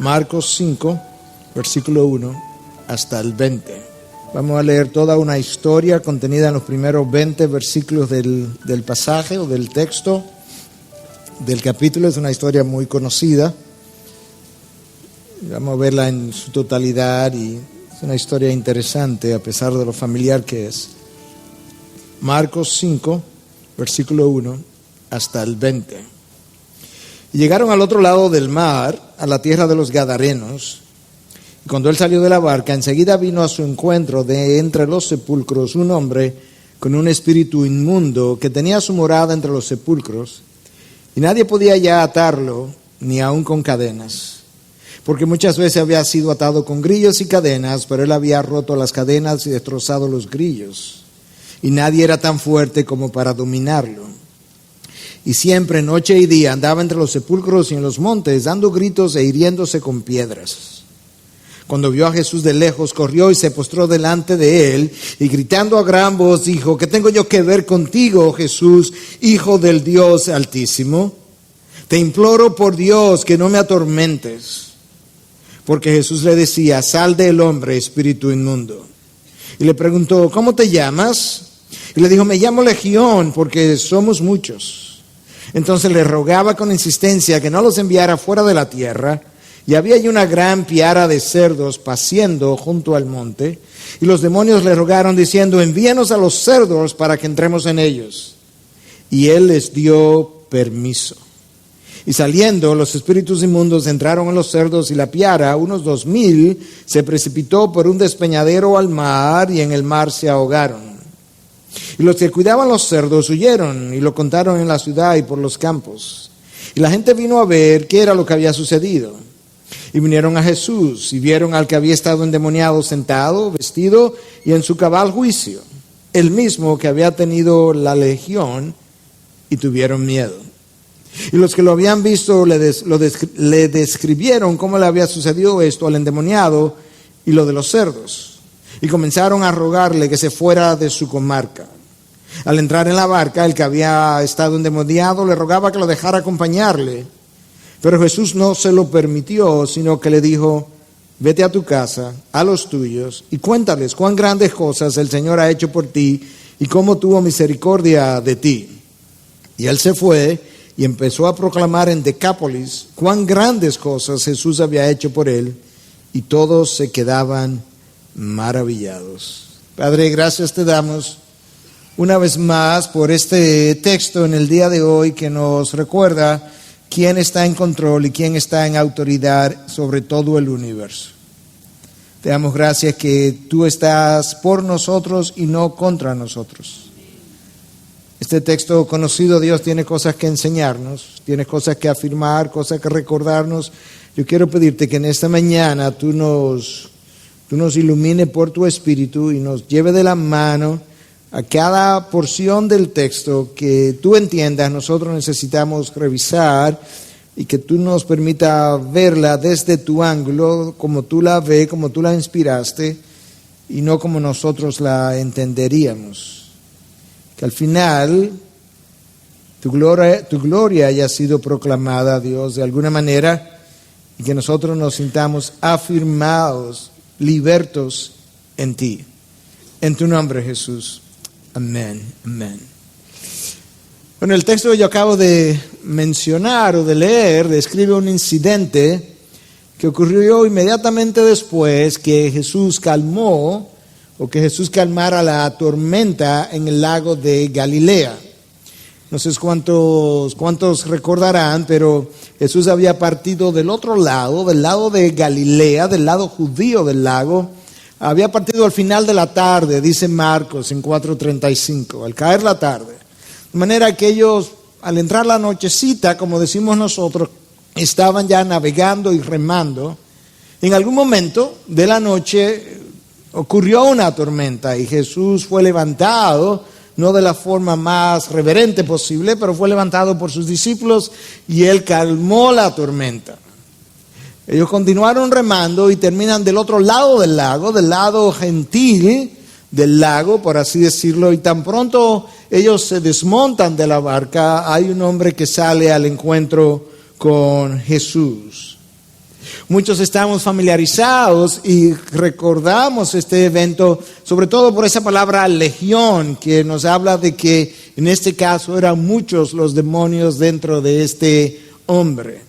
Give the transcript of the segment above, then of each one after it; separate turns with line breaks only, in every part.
Marcos 5, versículo 1 hasta el 20. Vamos a leer toda una historia contenida en los primeros 20 versículos del pasaje o del texto del capítulo. Es una historia muy conocida. Vamos a verla en su totalidad y es una historia interesante a pesar de lo familiar que es. Marcos 5, versículo 1 hasta el 20. Y llegaron al otro lado del mar, a la tierra de los Gadarenos. Y cuando él salió de la barca, enseguida vino a su encuentro de entre los sepulcros un hombre con un espíritu inmundo que tenía su morada entre los sepulcros. Y nadie podía ya atarlo, ni aun con cadenas. Porque muchas veces había sido atado con grillos y cadenas, pero él había roto las cadenas y destrozado los grillos. Y nadie era tan fuerte como para dominarlo. Y siempre, noche y día, andaba entre los sepulcros y en los montes, dando gritos e hiriéndose con piedras. Cuando vio a Jesús de lejos, corrió y se postró delante de él, y gritando a gran voz dijo: ¿Qué tengo yo que ver contigo, Jesús, Hijo del Dios Altísimo? Te imploro por Dios que no me atormentes. Porque Jesús le decía: sal del hombre, espíritu inmundo. Y le preguntó: ¿cómo te llamas? Y le dijo: me llamo Legión, porque somos muchos. Entonces le rogaba con insistencia que no los enviara fuera de la tierra. Y había allí una gran piara de cerdos paciendo junto al monte. Y los demonios le rogaron diciendo: envíanos a los cerdos para que entremos en ellos. Y él les dio permiso. Y saliendo, los espíritus inmundos entraron en los cerdos, y la piara, unos 2,000, se precipitó por un despeñadero al mar, y en el mar se ahogaron. Y los que cuidaban los cerdos huyeron, y lo contaron en la ciudad y por los campos. Y la gente vino a ver qué era lo que había sucedido. Y vinieron a Jesús, y vieron al que había estado endemoniado sentado, vestido, y en su cabal juicio, el mismo que había tenido la legión, y tuvieron miedo. Y los que lo habían visto le describieron cómo le había sucedido esto al endemoniado y lo de los cerdos. Y comenzaron a rogarle que se fuera de su comarca. Al entrar en la barca, el que había estado endemoniado le rogaba que lo dejara acompañarle. Pero Jesús no se lo permitió, sino que le dijo: vete a tu casa, a los tuyos, y cuéntales cuán grandes cosas el Señor ha hecho por ti y cómo tuvo misericordia de ti. Y él se fue y empezó a proclamar en Decápolis cuán grandes cosas Jesús había hecho por él, y todos se quedaban maravillados. Padre, gracias te damos una vez más por este texto en el día de hoy que nos recuerda quién está en control y quién está en autoridad sobre todo el universo. Te damos gracias que tú estás por nosotros y no contra nosotros. Este texto conocido, Dios, tiene cosas que enseñarnos, tiene cosas que afirmar, cosas que recordarnos. Yo quiero pedirte que en esta mañana tú nos ilumine por tu Espíritu y nos lleve de la mano a cada porción del texto que tú entiendas. Nosotros necesitamos revisar y que tú nos permita verla desde tu ángulo, como tú la ves, como tú la inspiraste, y no como nosotros la entenderíamos. Que al final tu gloria haya sido proclamada, Dios, de alguna manera, y que nosotros nos sintamos afirmados, libertos en ti. En tu nombre, Jesús. Amén, amén. Bueno, el texto que yo acabo de mencionar o de leer describe un incidente que ocurrió inmediatamente después que Jesús calmó, o que Jesús calmara la tormenta en el lago de Galilea. No sé cuántos recordarán, pero Jesús había partido del otro lado, del lado de Galilea, del lado judío del lago. Había partido al final de la tarde, dice Marcos en 4:35, al caer la tarde. De manera que ellos, al entrar la nochecita, como decimos nosotros, estaban ya navegando y remando. En algún momento de la noche ocurrió una tormenta y Jesús fue levantado, no de la forma más reverente posible, pero fue levantado por sus discípulos y él calmó la tormenta. Ellos continuaron remando y terminan del otro lado del lago, del lado gentil del lago, por así decirlo, y tan pronto ellos se desmontan de la barca, hay un hombre que sale al encuentro con Jesús. Muchos estamos familiarizados y recordamos este evento, sobre todo por esa palabra legión, que nos habla de que en este caso eran muchos los demonios dentro de este hombre.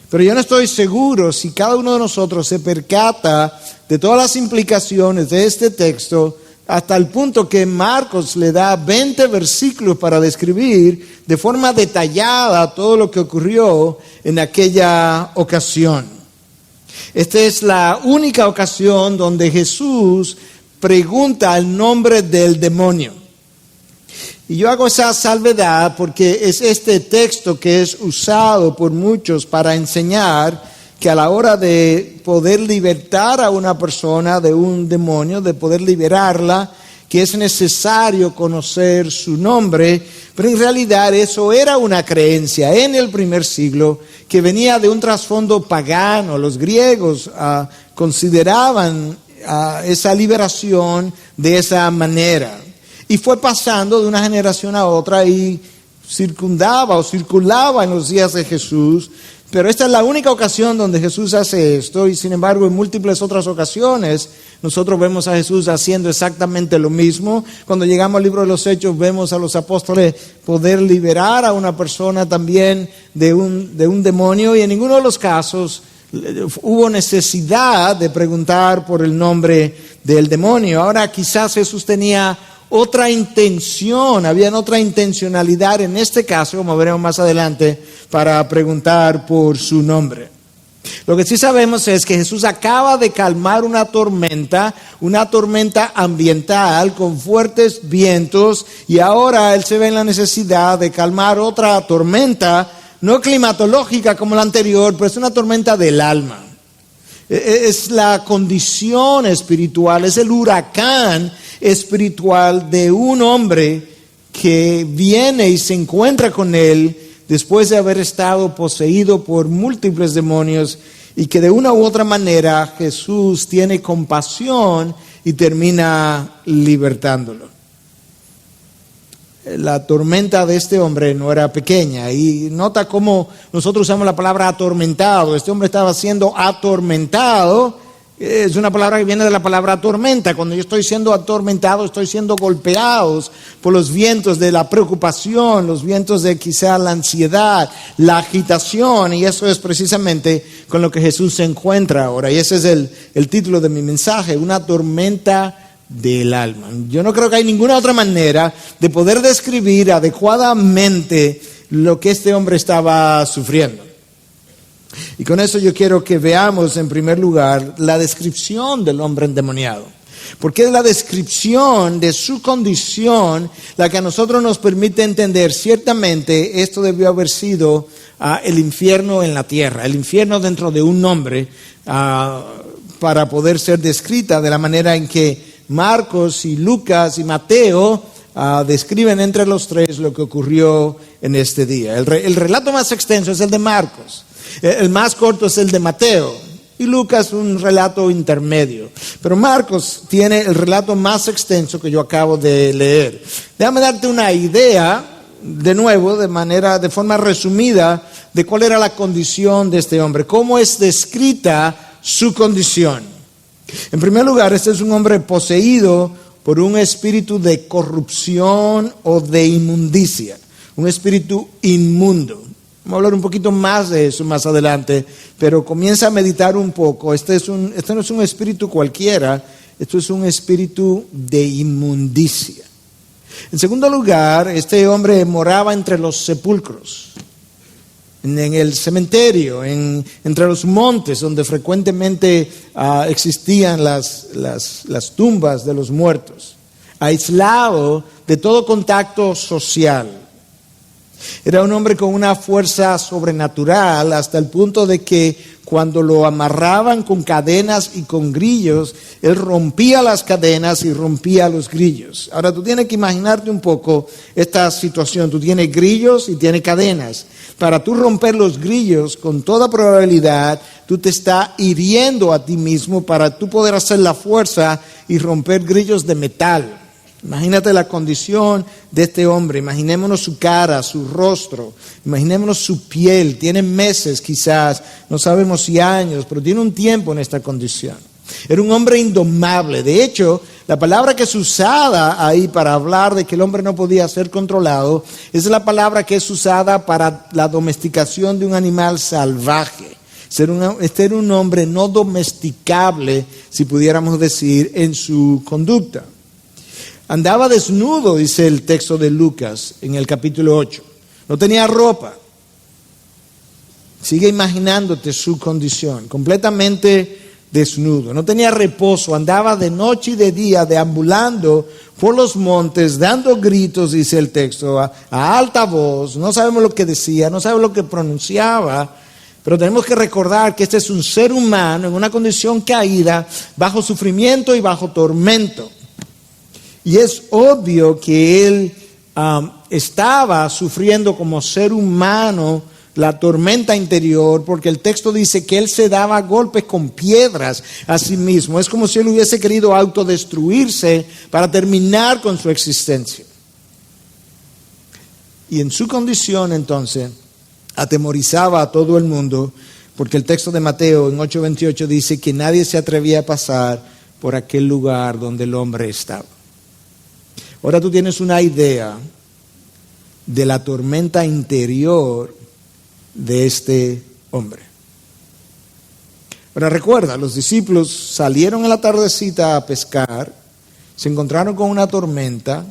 Pero yo no estoy seguro si cada uno de nosotros se percata de todas las implicaciones de este texto, hasta el punto que Marcos le da 20 versículos para describir de forma detallada todo lo que ocurrió en aquella ocasión. Esta es la única ocasión donde Jesús pregunta el nombre del demonio. Y yo hago esa salvedad porque es este texto que es usado por muchos para enseñar que a la hora de poder libertar a una persona de un demonio, de poder liberarla, que es necesario conocer su nombre, pero en realidad eso era una creencia en el primer siglo que venía de un trasfondo pagano. Los griegos consideraban esa liberación de esa manera. Y fue pasando de una generación a otra y circulaba en los días de Jesús. Pero esta es la única ocasión donde Jesús hace esto, y sin embargo en múltiples otras ocasiones nosotros vemos a Jesús haciendo exactamente lo mismo. Cuando llegamos al libro de los Hechos vemos a los apóstoles poder liberar a una persona también de un demonio, y en ninguno de los casos hubo necesidad de preguntar por el nombre del demonio. Ahora quizás Jesús tenía otra intención, había otra intencionalidad en este caso, como veremos más adelante, para preguntar por su nombre. Lo que sí sabemos es que Jesús acaba de calmar una tormenta ambiental con fuertes vientos, y ahora Él se ve en la necesidad de calmar otra tormenta, no climatológica como la anterior, pero es una tormenta del alma. Es la condición espiritual, es el huracán espiritual de un hombre que viene y se encuentra con Él después de haber estado poseído por múltiples demonios, y que de una u otra manera Jesús tiene compasión y termina libertándolo. La tormenta de este hombre no era pequeña, y nota cómo nosotros usamos la palabra atormentado. Este hombre estaba siendo atormentado. Es una palabra que viene de la palabra tormenta. Cuando yo estoy siendo atormentado, estoy siendo golpeados por los vientos de la preocupación, los vientos de quizá la ansiedad, la agitación, y eso es precisamente con lo que Jesús se encuentra ahora. Y ese es el título de mi mensaje, una tormenta del alma. Yo no creo que hay ninguna otra manera de poder describir adecuadamente lo que este hombre estaba sufriendo. Y con eso yo quiero que veamos en primer lugar la descripción del hombre endemoniado, porque es la descripción de su condición la que a nosotros nos permite entender ciertamente esto debió haber sido el infierno en la tierra, el infierno dentro de un hombre, para poder ser descrita de la manera en que Marcos y Lucas y Mateo describen entre los tres lo que ocurrió en este día. El relato más extenso es el de Marcos. El más corto es el de Mateo, y Lucas un relato intermedio. Pero Marcos tiene el relato más extenso que yo acabo de leer. Déjame darte una idea, de nuevo, de forma resumida, de cuál era la condición de este hombre, cómo es descrita su condición. En primer lugar, este es un hombre poseído por un espíritu de corrupción o de inmundicia, un espíritu inmundo. Vamos a hablar un poquito más de eso más adelante, pero comienza a meditar un poco. Este no es un espíritu cualquiera, esto es un espíritu de inmundicia. En segundo lugar, este hombre moraba entre los sepulcros, en el cementerio, entre los montes donde frecuentemente existían las tumbas de los muertos, aislado de todo contacto social. Era un hombre con una fuerza sobrenatural, hasta el punto de que cuando lo amarraban con cadenas y con grillos, él rompía las cadenas y rompía los grillos. Ahora tú tienes que imaginarte un poco esta situación. Tú tienes grillos y tienes cadenas. Para tú romper los grillos, con toda probabilidad, tú te estás hiriendo a ti mismo para tú poder hacer la fuerza y romper grillos de metal. Imagínate la condición de este hombre, imaginémonos su cara, su rostro, imaginémonos su piel, tiene meses quizás, no sabemos si años, pero tiene un tiempo en esta condición. Era un hombre indomable. De hecho, la palabra que es usada ahí para hablar de que el hombre no podía ser controlado es la palabra que es usada para la domesticación de un animal salvaje. Este era un hombre no domesticable, si pudiéramos decir, en su conducta. Andaba desnudo, dice el texto de Lucas en el capítulo 8. No tenía ropa. Sigue imaginándote su condición, completamente desnudo. No tenía reposo, andaba de noche y de día deambulando por los montes, dando gritos, dice el texto, a alta voz. No sabemos lo que decía, no sabemos lo que pronunciaba, pero tenemos que recordar que este es un ser humano en una condición caída, bajo sufrimiento y bajo tormento. Y es obvio que él estaba sufriendo como ser humano la tormenta interior, porque el texto dice que él se daba golpes con piedras a sí mismo. Es como si él hubiese querido autodestruirse para terminar con su existencia. Y en su condición entonces atemorizaba a todo el mundo, porque el texto de Mateo en 8:28 dice que nadie se atrevía a pasar por aquel lugar donde el hombre estaba. Ahora tú tienes una idea de la tormenta interior de este hombre. Ahora recuerda, los discípulos salieron en la tardecita a pescar, se encontraron con una tormenta,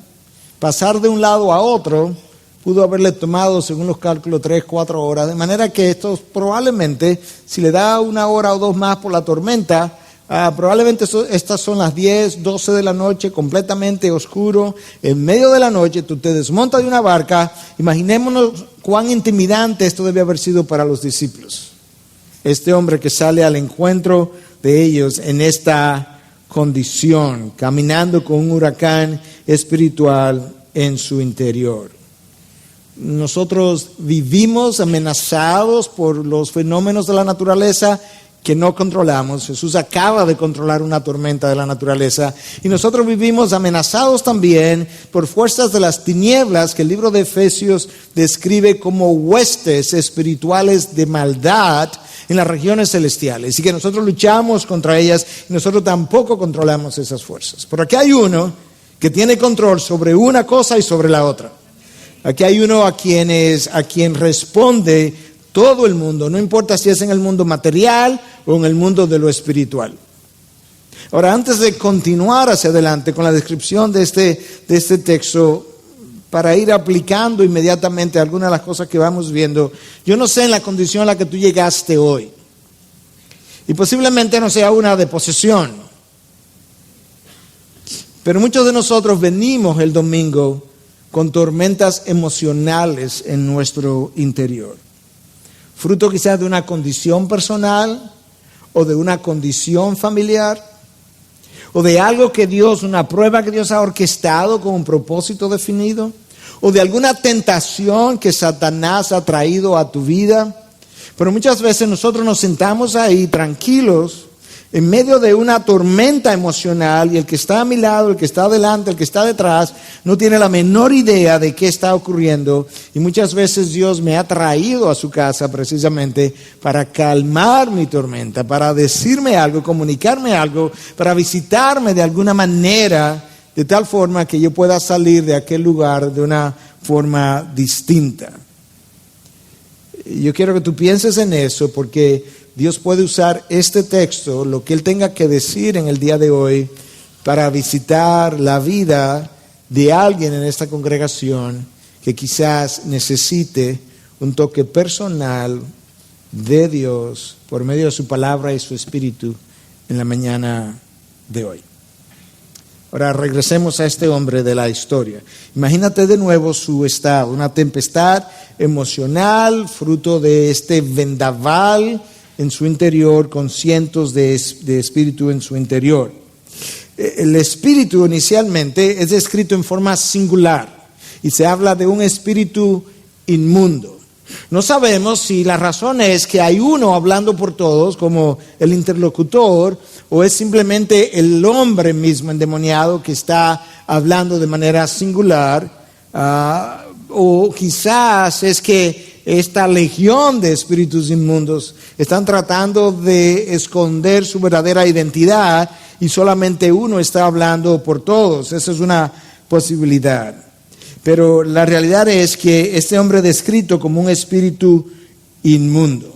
pasar de un lado a otro pudo haberle tomado, según los cálculos, 3-4 horas, de manera que estos probablemente, si le da 1 hora o 2 más por la tormenta, probablemente estas son las 10, 12 de la noche, completamente oscuro. En medio de la noche tú te desmontas de una barca. Imaginémonos cuán intimidante esto debe haber sido para los discípulos. Este hombre que sale al encuentro de ellos en esta condición, caminando con un huracán espiritual en su interior. Nosotros vivimos amenazados por los fenómenos de la naturaleza que no controlamos. Jesús acaba de controlar una tormenta de la naturaleza y nosotros vivimos amenazados también por fuerzas de las tinieblas que el libro de Efesios describe como huestes espirituales de maldad en las regiones celestiales, y que nosotros luchamos contra ellas y nosotros tampoco controlamos esas fuerzas. Pero aquí hay uno que tiene control sobre una cosa y sobre la otra. Aquí hay uno a quien responde todo el mundo, no importa si es en el mundo material o en el mundo de lo espiritual. Ahora, antes de continuar hacia adelante con la descripción de este texto, para ir aplicando inmediatamente algunas de las cosas que vamos viendo, yo no sé en la condición en la que tú llegaste hoy, y posiblemente no sea una de posesión, pero muchos de nosotros venimos el domingo con tormentas emocionales en nuestro interior. Fruto quizás de una condición personal o de una condición familiar o de algo que Dios, una prueba que Dios ha orquestado con un propósito definido, o de alguna tentación que Satanás ha traído a tu vida. Pero muchas veces nosotros nos sentamos ahí tranquilos en medio de una tormenta emocional, y el que está a mi lado, el que está adelante, el que está detrás, no tiene la menor idea de qué está ocurriendo. Y muchas veces Dios me ha traído a su casa precisamente para calmar mi tormenta, para decirme algo, comunicarme algo, para visitarme de alguna manera, de tal forma que yo pueda salir de aquel lugar de una forma distinta. Yo quiero que tú pienses en eso, porque Dios puede usar este texto, lo que Él tenga que decir en el día de hoy, para visitar la vida de alguien en esta congregación que quizás necesite un toque personal de Dios por medio de su palabra y su espíritu en la mañana de hoy. Ahora regresemos a este hombre de la historia. Imagínate de nuevo su estado, una tempestad emocional, fruto de este vendaval en su interior, con cientos de espíritu en su interior. El espíritu inicialmente es descrito en forma singular y se habla de un espíritu inmundo. No sabemos si la razón es que hay uno hablando por todos como el interlocutor, o es simplemente el hombre mismo endemoniado que está hablando de manera singular, o quizás es que esta legión de espíritus inmundos están tratando de esconder su verdadera identidad y solamente uno está hablando por todos. Esa es una posibilidad. Pero la realidad es que este hombre es descrito como un espíritu inmundo.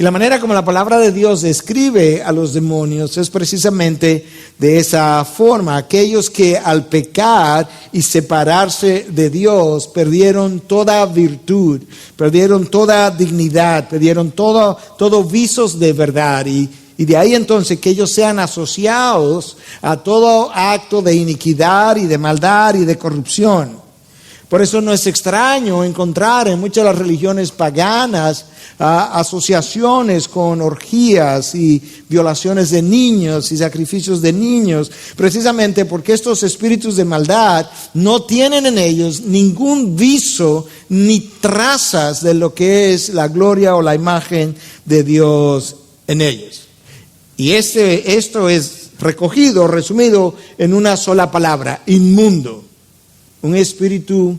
Y la manera como la palabra de Dios describe a los demonios es precisamente de esa forma. Aquellos que al pecar y separarse de Dios perdieron toda virtud, perdieron toda dignidad, perdieron todo visos de verdad. Y de ahí entonces que ellos sean asociados a todo acto de iniquidad y de maldad y de corrupción. Por eso no es extraño encontrar en muchas de las religiones paganas asociaciones con orgías y violaciones de niños y sacrificios de niños, precisamente porque estos espíritus de maldad no tienen en ellos ningún viso ni trazas de lo que es la gloria o la imagen de Dios en ellos. Y esto es recogido, resumido en una sola palabra: inmundo. Un espíritu,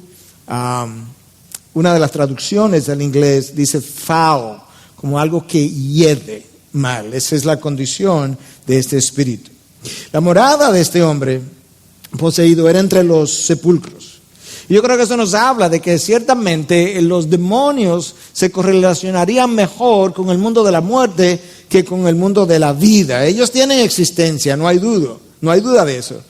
una de las traducciones del inglés dice foul, como algo que hiede mal. Esa es la condición de este espíritu. La morada de este hombre poseído era entre los sepulcros. Y yo creo que eso nos habla de que ciertamente los demonios se correlacionarían mejor con el mundo de la muerte que con el mundo de la vida. Ellos tienen existencia, no hay duda de eso.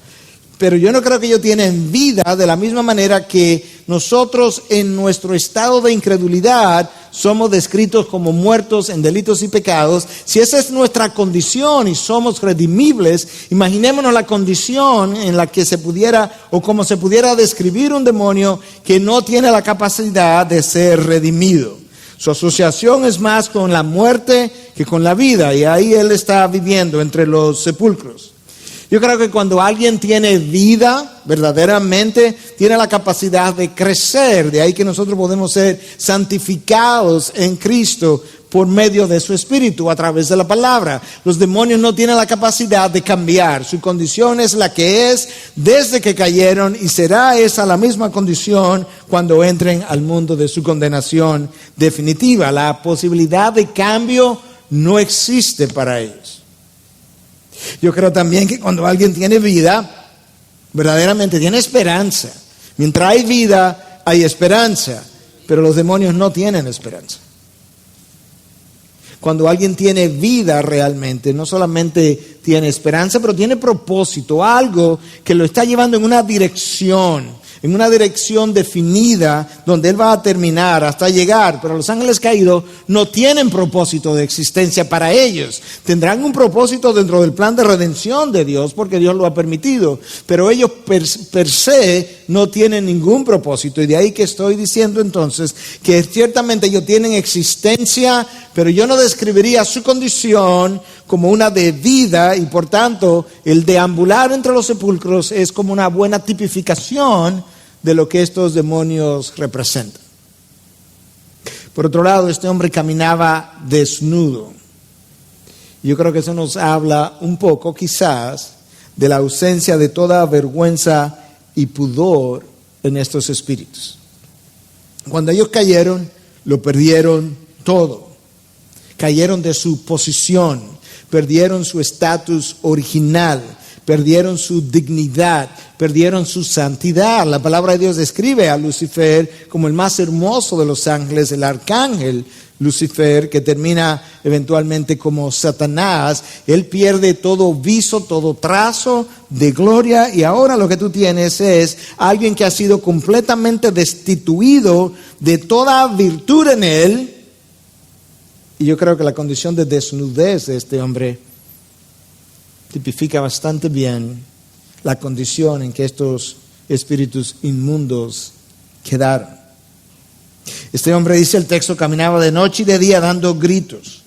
Pero yo no creo que ellos tienen vida de la misma manera que nosotros en nuestro estado de incredulidad somos descritos como muertos en delitos y pecados. Si esa es nuestra condición y somos redimibles, imaginémonos la condición en la que se pudiera o como se pudiera describir un demonio que no tiene la capacidad de ser redimido. Su asociación es más con la muerte que con la vida, y ahí él está viviendo entre los sepulcros. Yo creo que cuando alguien tiene vida, verdaderamente tiene la capacidad de crecer. De ahí que nosotros podemos ser santificados en Cristo por medio de su Espíritu, a través de la palabra. Los demonios no tienen la capacidad de cambiar. Su condición es la que es desde que cayeron, y será esa la misma condición cuando entren al mundo de su condenación definitiva. La posibilidad de cambio no existe para ellos. Yo creo también que cuando alguien tiene vida, verdaderamente tiene esperanza. Mientras hay vida, hay esperanza. Pero los demonios no tienen esperanza. Cuando alguien tiene vida realmente, no solamente tiene esperanza, pero tiene propósito, algo que lo está llevando en una dirección definida, donde él va a terminar hasta llegar. Pero los ángeles caídos no tienen propósito de existencia para ellos. Tendrán un propósito dentro del plan de redención de Dios, porque Dios lo ha permitido, pero ellos per se no tienen ningún propósito. Y de ahí que estoy diciendo entonces que ciertamente ellos tienen existencia, pero yo no describiría su condición como una de vida, y por tanto el deambular entre los sepulcros es como una buena tipificación de lo que estos demonios representan. Por otro lado, este hombre caminaba desnudo. Yo creo que eso nos habla un poco quizás de la ausencia de toda vergüenza y pudor en estos espíritus. Cuando ellos cayeron, lo perdieron todo. Cayeron de su posición, perdieron su estatus original, perdieron su dignidad, perdieron su santidad. La palabra de Dios describe a Lucifer como el más hermoso de los ángeles, el arcángel Lucifer, que termina eventualmente como Satanás. Él pierde todo viso, todo trazo de gloria, y ahora lo que tú tienes es alguien que ha sido completamente destituido de toda virtud en él. Y yo creo que la condición de desnudez de este hombre tipifica bastante bien la condición en que estos espíritus inmundos quedaron. Este hombre, dice el texto, caminaba de noche y de día dando gritos,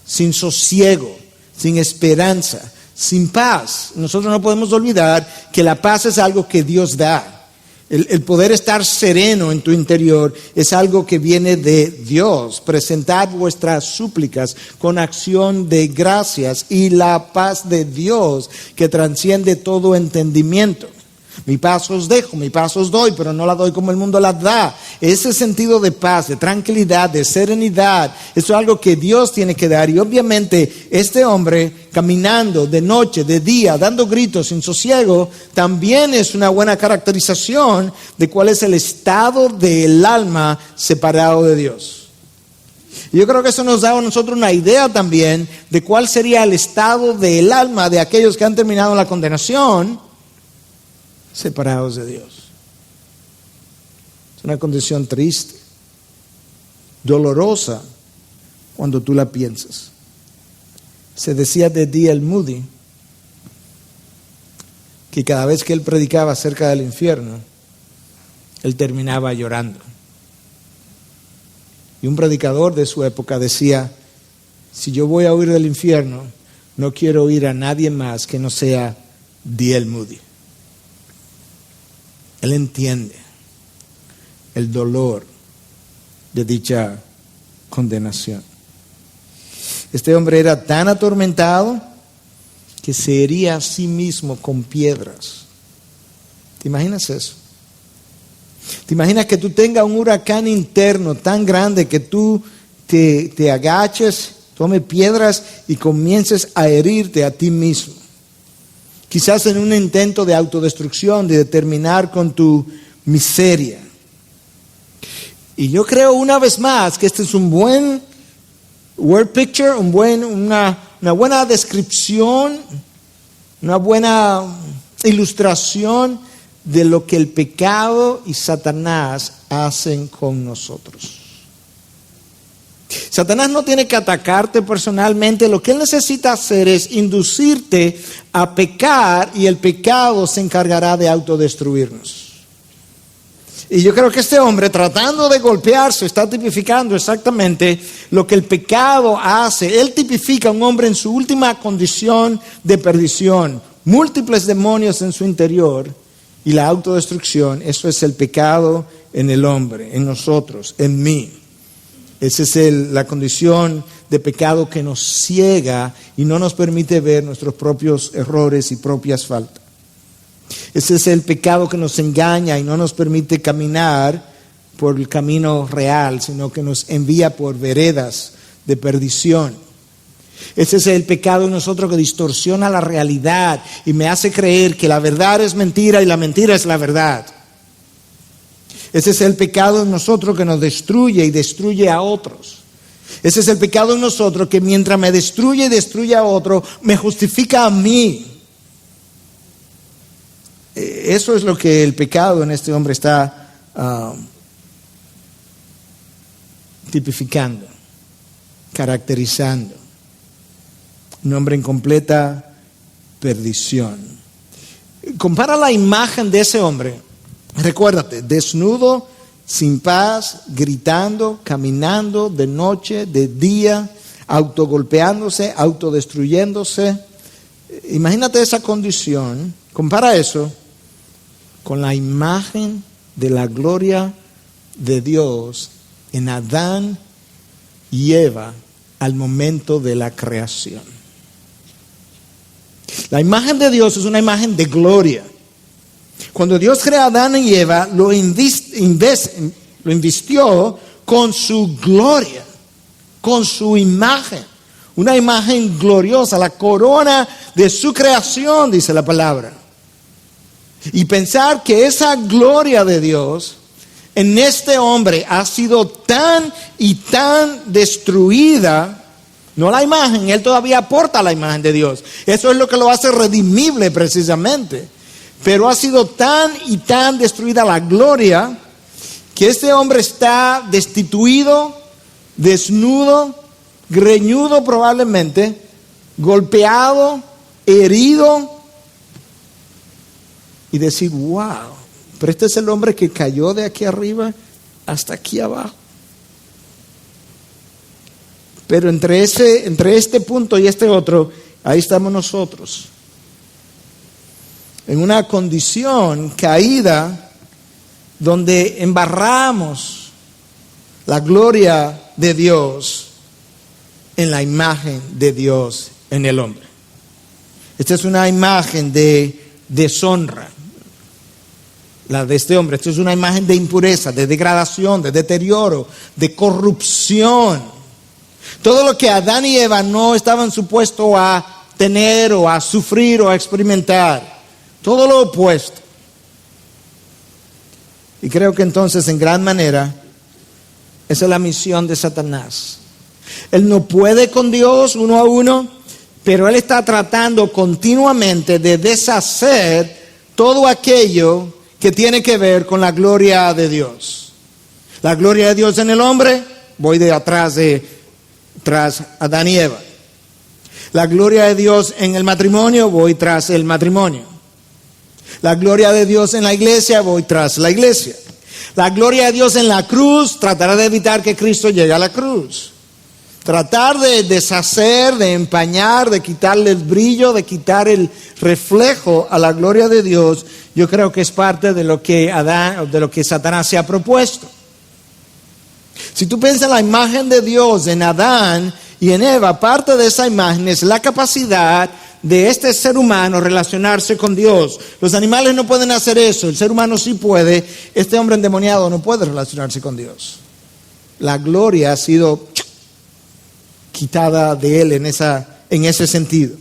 sin sosiego, sin esperanza, sin paz. Nosotros no podemos olvidar que la paz es algo que Dios da. El poder estar sereno en tu interior es algo que viene de Dios. Presentad vuestras súplicas con acción de gracias, y la paz de Dios que trasciende todo entendimiento. Mi paz os dejo, mi paz os doy, pero no la doy como el mundo la da. Ese sentido de paz, de tranquilidad, de serenidad, eso es algo que Dios tiene que dar. Y obviamente este hombre caminando de noche, de día, dando gritos sin sosiego, también es una buena caracterización de cuál es el estado del alma separado de Dios. Y yo creo que eso nos da a nosotros una idea también de cuál sería el estado del alma de aquellos que han terminado la condenación separados de Dios. Es una condición triste, dolorosa cuando tú la piensas. Se decía de D.L. Moody que cada vez que él predicaba acerca del infierno, él terminaba llorando. Y un predicador de su época decía, si yo voy a huir del infierno, no quiero oír a nadie más que no sea D.L. Moody. Él entiende el dolor de dicha condenación. Este hombre era tan atormentado que se hería a sí mismo con piedras. ¿Te imaginas eso? ¿Te imaginas que tú tengas un huracán interno tan grande que tú te agaches, tomes piedras y comiences a herirte a ti mismo? Quizás en un intento de autodestrucción, de terminar con tu miseria. Y yo creo una vez más que este es un buen word picture, una buena descripción, una buena ilustración de lo que el pecado y Satanás hacen con nosotros. Satanás no tiene que atacarte personalmente, lo que él necesita hacer es inducirte a pecar y el pecado se encargará de autodestruirnos. Y yo creo que este hombre, tratando de golpearse, está tipificando exactamente lo que el pecado hace. Él tipifica a un hombre en su última condición de perdición, múltiples demonios en su interior y la autodestrucción. Eso es el pecado en el hombre, en nosotros, en mí. Esa es la condición de pecado que nos ciega y no nos permite ver nuestros propios errores y propias faltas. Ese es el pecado que nos engaña y no nos permite caminar por el camino real, sino que nos envía por veredas de perdición. Ese es el pecado en nosotros que distorsiona la realidad y me hace creer que la verdad es mentira y la mentira es la verdad. Ese es el pecado en nosotros que nos destruye y destruye a otros. Ese es el pecado en nosotros que mientras me destruye y destruye a otro, me justifica a mí. Eso es lo que el pecado en este hombre está tipificando, caracterizando. Un hombre en completa perdición. Compara la imagen de ese hombre. Recuérdate, desnudo, sin paz, gritando, caminando de noche, de día, autogolpeándose, autodestruyéndose. Imagínate esa condición. Compara eso con la imagen de la gloria de Dios en Adán y Eva al momento de la creación. La imagen de Dios es una imagen de gloria. Cuando Dios crea a Adán y Eva, lo invistió con su gloria, con su imagen. Una imagen gloriosa, la corona de su creación, dice la palabra. Y pensar que esa gloria de Dios en este hombre ha sido tan y tan destruida. No la imagen, él todavía aporta la imagen de Dios. Eso es lo que lo hace redimible precisamente. Pero ha sido tan y tan destruida la gloria que este hombre está destituido, desnudo, greñudo probablemente, golpeado, herido. Y decir, wow, pero este es el hombre que cayó de aquí arriba hasta aquí abajo. Pero entre este punto y este otro, ahí estamos nosotros. En una condición caída donde embarramos la gloria de Dios en la imagen de Dios en el hombre. Esta es una imagen de deshonra. la de este hombre. Esto es una imagen de impureza, de degradación, de deterioro, de corrupción. Todo lo que Adán y Eva no estaban supuestos a tener o a sufrir o a experimentar. Todo lo opuesto. Y creo que entonces en gran manera esa es la misión de Satanás. Él no puede con Dios uno a uno, pero él está tratando continuamente de deshacer todo aquello que tiene que ver con la gloria de Dios. La gloria de Dios en el hombre, voy tras Adán y Eva. La gloria de Dios en el matrimonio, voy tras el matrimonio. La gloria de Dios en la iglesia, voy tras la iglesia. La gloria de Dios en la cruz, tratará de evitar que Cristo llegue a la cruz. Tratar de deshacer, de empañar, de quitarle el brillo, de quitar el reflejo a la gloria de Dios, yo creo que es parte de lo que Satanás se ha propuesto. Si tú piensas en la imagen de Dios en Adán y en Eva, parte de esa imagen es la capacidad de este ser humano relacionarse con Dios. Los animales no pueden hacer eso, el ser humano sí puede. Este hombre endemoniado no puede relacionarse con Dios. La gloria ha sido quitada de él en ese sentido.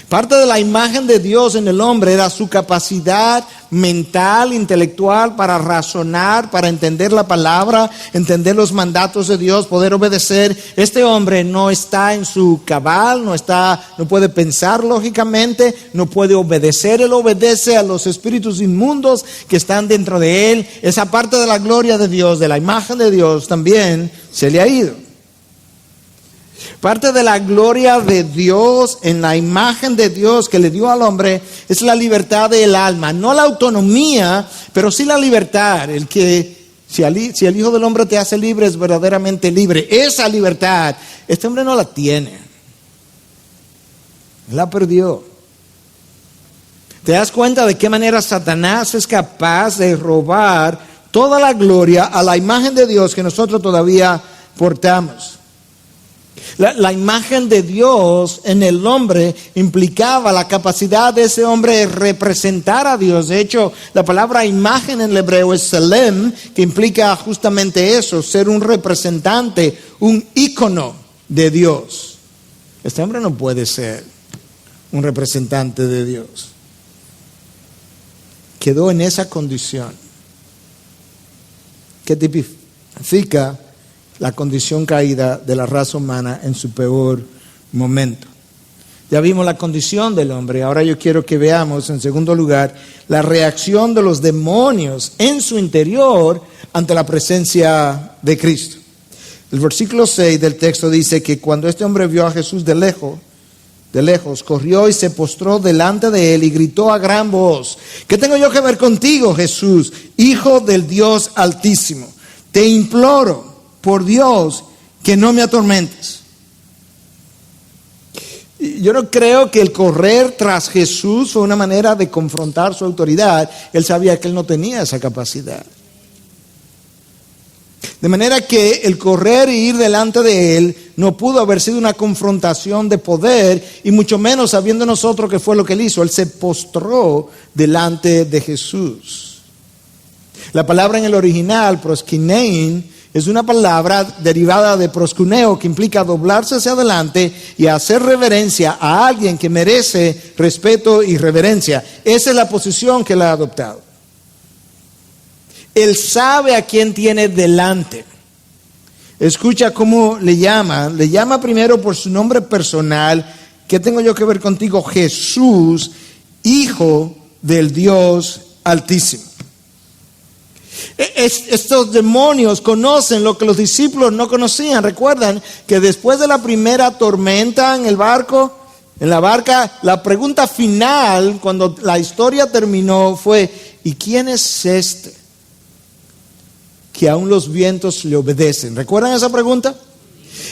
Parte de la imagen de Dios en el hombre era su capacidad mental, intelectual para razonar, para entender la palabra, entender los mandatos de Dios, poder obedecer. Este hombre no está en su cabal, no puede pensar lógicamente, no puede obedecer. Él obedece a los espíritus inmundos que están dentro de él. Esa parte de la gloria de Dios, de la imagen de Dios, también se le ha ido. Parte de la gloria de Dios en la imagen de Dios que le dio al hombre es la libertad del alma. No la autonomía, pero sí la libertad. El que, si el Hijo del Hombre te hace libre, es verdaderamente libre. Esa libertad, este hombre no la tiene. La perdió. ¿Te das cuenta de qué manera Satanás es capaz de robar toda la gloria a la imagen de Dios que nosotros todavía portamos? La imagen de Dios en el hombre implicaba la capacidad de ese hombre de representar a Dios. De hecho, la palabra imagen en el hebreo es selem, que implica justamente eso, ser un representante, un ícono de Dios. Este hombre no puede ser un representante de Dios. Quedó en esa condición. ¿Qué tipifica la condición caída de la raza humana en su peor momento? Ya vimos la condición del hombre. Ahora yo quiero que veamos, en segundo lugar, la reacción de los demonios en su interior ante la presencia de Cristo. El versículo 6 del texto dice que cuando este hombre vio a Jesús de lejos, corrió y se postró delante de él y gritó a gran voz: ¿qué tengo yo que ver contigo, Jesús, Hijo del Dios Altísimo? Te imploro, por Dios, que no me atormentes. Yo no creo que el correr tras Jesús fue una manera de confrontar su autoridad. Él sabía que él no tenía esa capacidad. De manera que el correr e ir delante de él no pudo haber sido una confrontación de poder, y mucho menos sabiendo nosotros que fue lo que él hizo. Él se postró delante de Jesús. La palabra en el original, proskinein, es una palabra derivada de proskuneo, que implica doblarse hacia adelante y hacer reverencia a alguien que merece respeto y reverencia. Esa es la posición que él ha adoptado. Él sabe a quién tiene delante. Escucha cómo le llama. Le llama primero por su nombre personal. ¿Qué tengo yo que ver contigo? Jesús, Hijo del Dios Altísimo. Estos demonios conocen lo que los discípulos no conocían. Recuerdan que después de la primera tormenta en la barca, la pregunta final, cuando la historia terminó, fue: ¿y quién es este que aún los vientos le obedecen? ¿Recuerdan esa pregunta?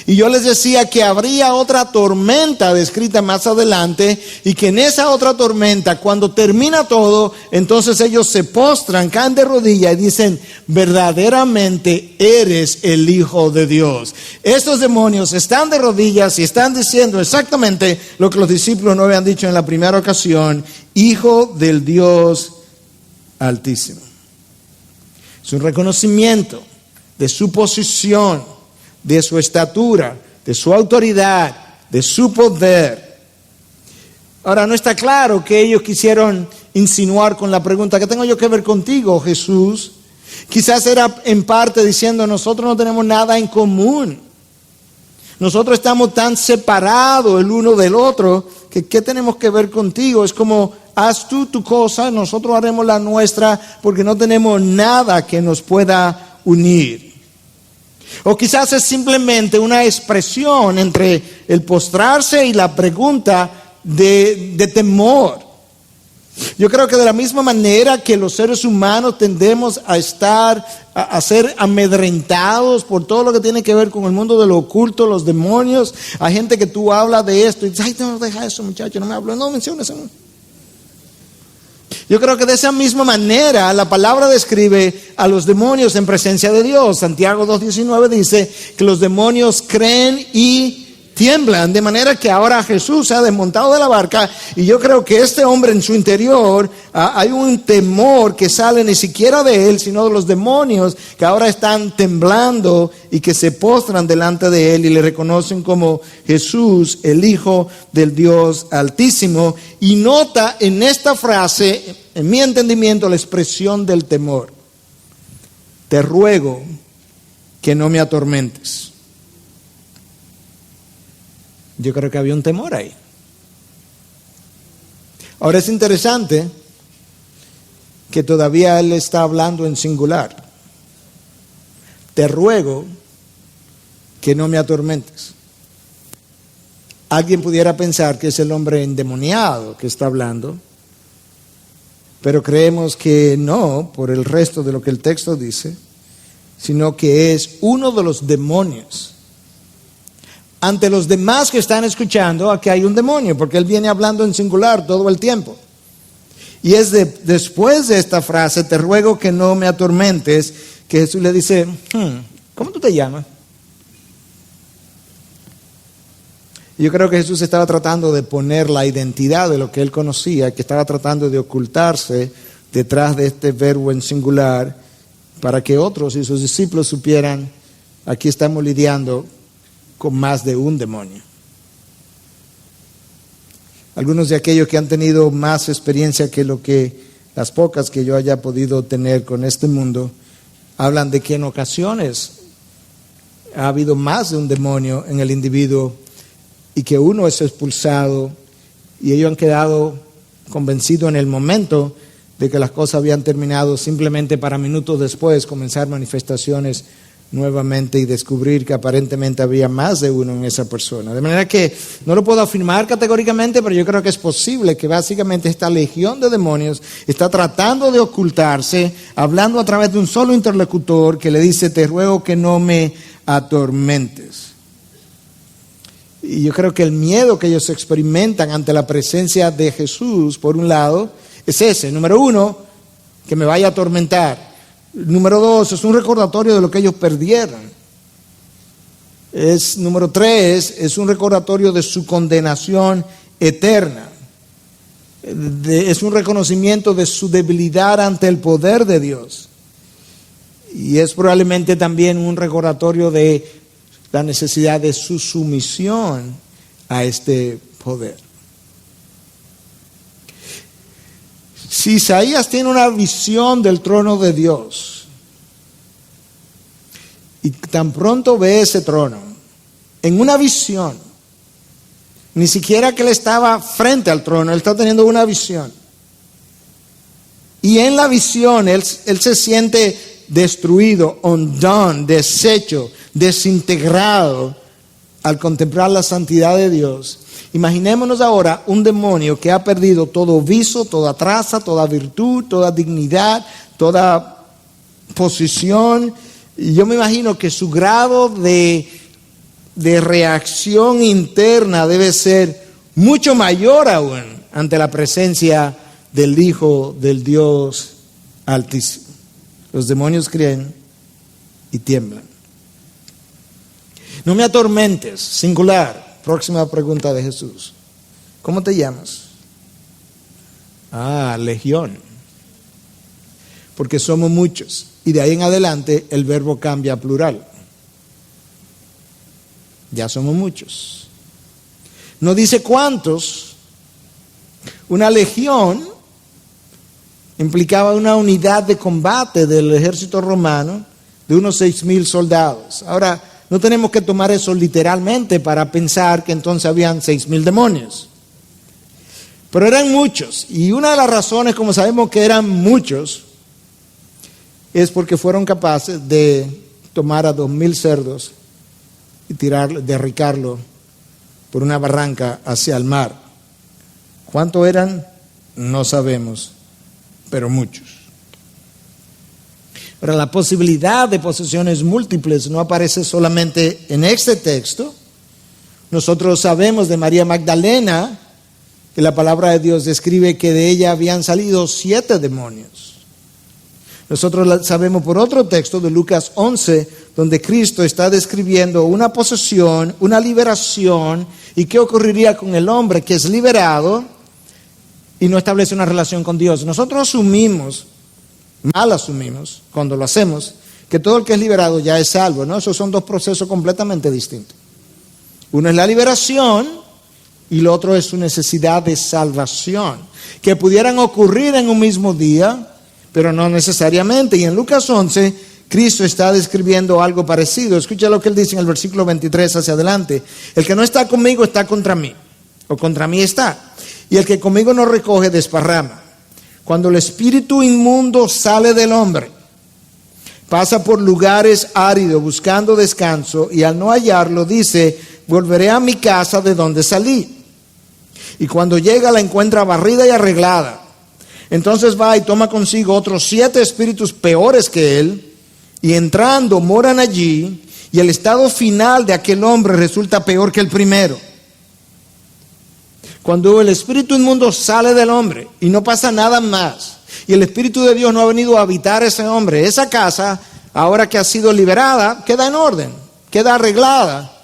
Y yo les decía que habría otra tormenta descrita más adelante, y que en esa otra tormenta, cuando termina todo, entonces ellos se postran, caen de rodillas y dicen: verdaderamente eres el Hijo de Dios. Estos demonios están de rodillas y están diciendo exactamente lo que los discípulos no habían dicho en la primera ocasión: Hijo del Dios Altísimo. Es un reconocimiento de su posición, de su estatura, de su autoridad, de su poder. Ahora, no está claro que ellos quisieron insinuar con la pregunta: ¿qué tengo yo que ver contigo, Jesús? Quizás era en parte diciendo: nosotros no tenemos nada en común. Nosotros estamos tan separados el uno del otro que ¿qué tenemos que ver contigo? Es como: haz tú tu cosa, nosotros haremos la nuestra, porque no tenemos nada que nos pueda unir. O quizás es simplemente una expresión entre el postrarse y la pregunta de temor. Yo creo que de la misma manera que los seres humanos tendemos a ser amedrentados por todo lo que tiene que ver con el mundo de lo oculto, los demonios. Hay gente que tú hablas de esto y dices: ay, no, deja eso, muchacho, no me hablo, no menciones eso. Yo creo que de esa misma manera la palabra describe a los demonios en presencia de Dios. Santiago 2:19 dice que los demonios creen y tiemblan, de manera que ahora Jesús se ha desmontado de la barca, y yo creo que este hombre en su interior hay un temor que sale ni siquiera de él, sino de los demonios que ahora están temblando y que se postran delante de él y le reconocen como Jesús, el Hijo del Dios Altísimo. Y nota en esta frase, en mi entendimiento, la expresión del temor: te ruego que no me atormentes. Yo creo que había un temor ahí. Ahora es interesante que todavía él está hablando en singular. Te ruego que no me atormentes. Alguien pudiera pensar que es el hombre endemoniado que está hablando, pero creemos que no, por el resto de lo que el texto dice, sino que es uno de los demonios. Ante los demás que están escuchando, aquí hay un demonio, porque él viene hablando en singular todo el tiempo. Y es después de esta frase: te ruego que no me atormentes, que Jesús le dice: ¿cómo tú te llamas? Y yo creo que Jesús estaba tratando de poner la identidad de lo que él conocía, que estaba tratando de ocultarse detrás de este verbo en singular, para que otros y sus discípulos supieran: aquí estamos lidiando con más de un demonio. Algunos de aquellos que han tenido más experiencia que las pocas que yo haya podido tener con este mundo, hablan de que en ocasiones ha habido más de un demonio en el individuo y que uno es expulsado, y ellos han quedado convencidos en el momento de que las cosas habían terminado, simplemente para minutos después comenzar manifestaciones nuevamente y descubrir que aparentemente había más de uno en esa persona. De manera que no lo puedo afirmar categóricamente, pero yo creo que es posible que básicamente esta legión de demonios está tratando de ocultarse, hablando a través de un solo interlocutor que le dice: te ruego que no me atormentes. Y yo creo que el miedo que ellos experimentan ante la presencia de Jesús, por un lado, es ese: número uno, que me vaya a atormentar. Número dos, es un recordatorio de lo que ellos perdieron. Número tres, es un recordatorio de su condenación eterna. Es un reconocimiento de su debilidad ante el poder de Dios. Y es probablemente también un recordatorio de la necesidad de su sumisión a este poder. Si Isaías tiene una visión del trono de Dios, y tan pronto ve ese trono, en una visión, ni siquiera que él estaba frente al trono, él está teniendo una visión. Y en la visión él se siente destruido, undone, deshecho, desintegrado al contemplar la santidad de Dios. Imaginémonos ahora un demonio que ha perdido todo viso, toda traza, toda virtud, toda dignidad, toda posición. Y yo me imagino que su grado de reacción interna debe ser mucho mayor aún ante la presencia del Hijo del Dios Altísimo. Los demonios creen y tiemblan. No me atormentes, singular. Próxima pregunta de Jesús: ¿cómo te llamas? Legión. porque somos muchos. Y de ahí en adelante el verbo cambia a plural. Ya somos muchos. No dice cuántos. Una legión implicaba una unidad de combate del ejército romano de unos 6,000 soldados. Ahora, no tenemos que tomar eso literalmente para pensar que entonces habían 6,000 demonios. Pero eran muchos. Y una de las razones, como sabemos que eran muchos, es porque fueron capaces de tomar a 2,000 cerdos y derricarlo por una barranca hacia el mar. ¿Cuántos eran? No sabemos, pero muchos. Ahora, la posibilidad de posesiones múltiples no aparece solamente en este texto. Nosotros sabemos de María Magdalena que la palabra de Dios describe que de ella habían salido 7 demonios. Nosotros sabemos por otro texto de Lucas 11, donde Cristo está describiendo una posesión, una liberación, y qué ocurriría con el hombre que es liberado y no establece una relación con Dios. Nosotros asumimos, mal asumimos, cuando lo hacemos, que todo el que es liberado ya es salvo, ¿no? Esos son dos procesos completamente distintos. Uno es la liberación y lo otro es su necesidad de salvación, que pudieran ocurrir en un mismo día, pero no necesariamente. Y en Lucas 11, Cristo está describiendo algo parecido. Escucha lo que él dice en el versículo 23 hacia adelante. El que no está conmigo está contra mí, o contra mí está. Y el que conmigo no recoge, desparrama. Cuando el espíritu inmundo sale del hombre, pasa por lugares áridos buscando descanso, y al no hallarlo dice: volveré a mi casa de donde salí. Y cuando llega la encuentra barrida y arreglada. Entonces va y toma consigo otros 7 espíritus peores que él, y entrando moran allí, y el estado final de aquel hombre resulta peor que el primero. Cuando el espíritu inmundo sale del hombre y no pasa nada más, y el Espíritu de Dios no ha venido a habitar ese hombre, esa casa, ahora que ha sido liberada, queda en orden, queda arreglada.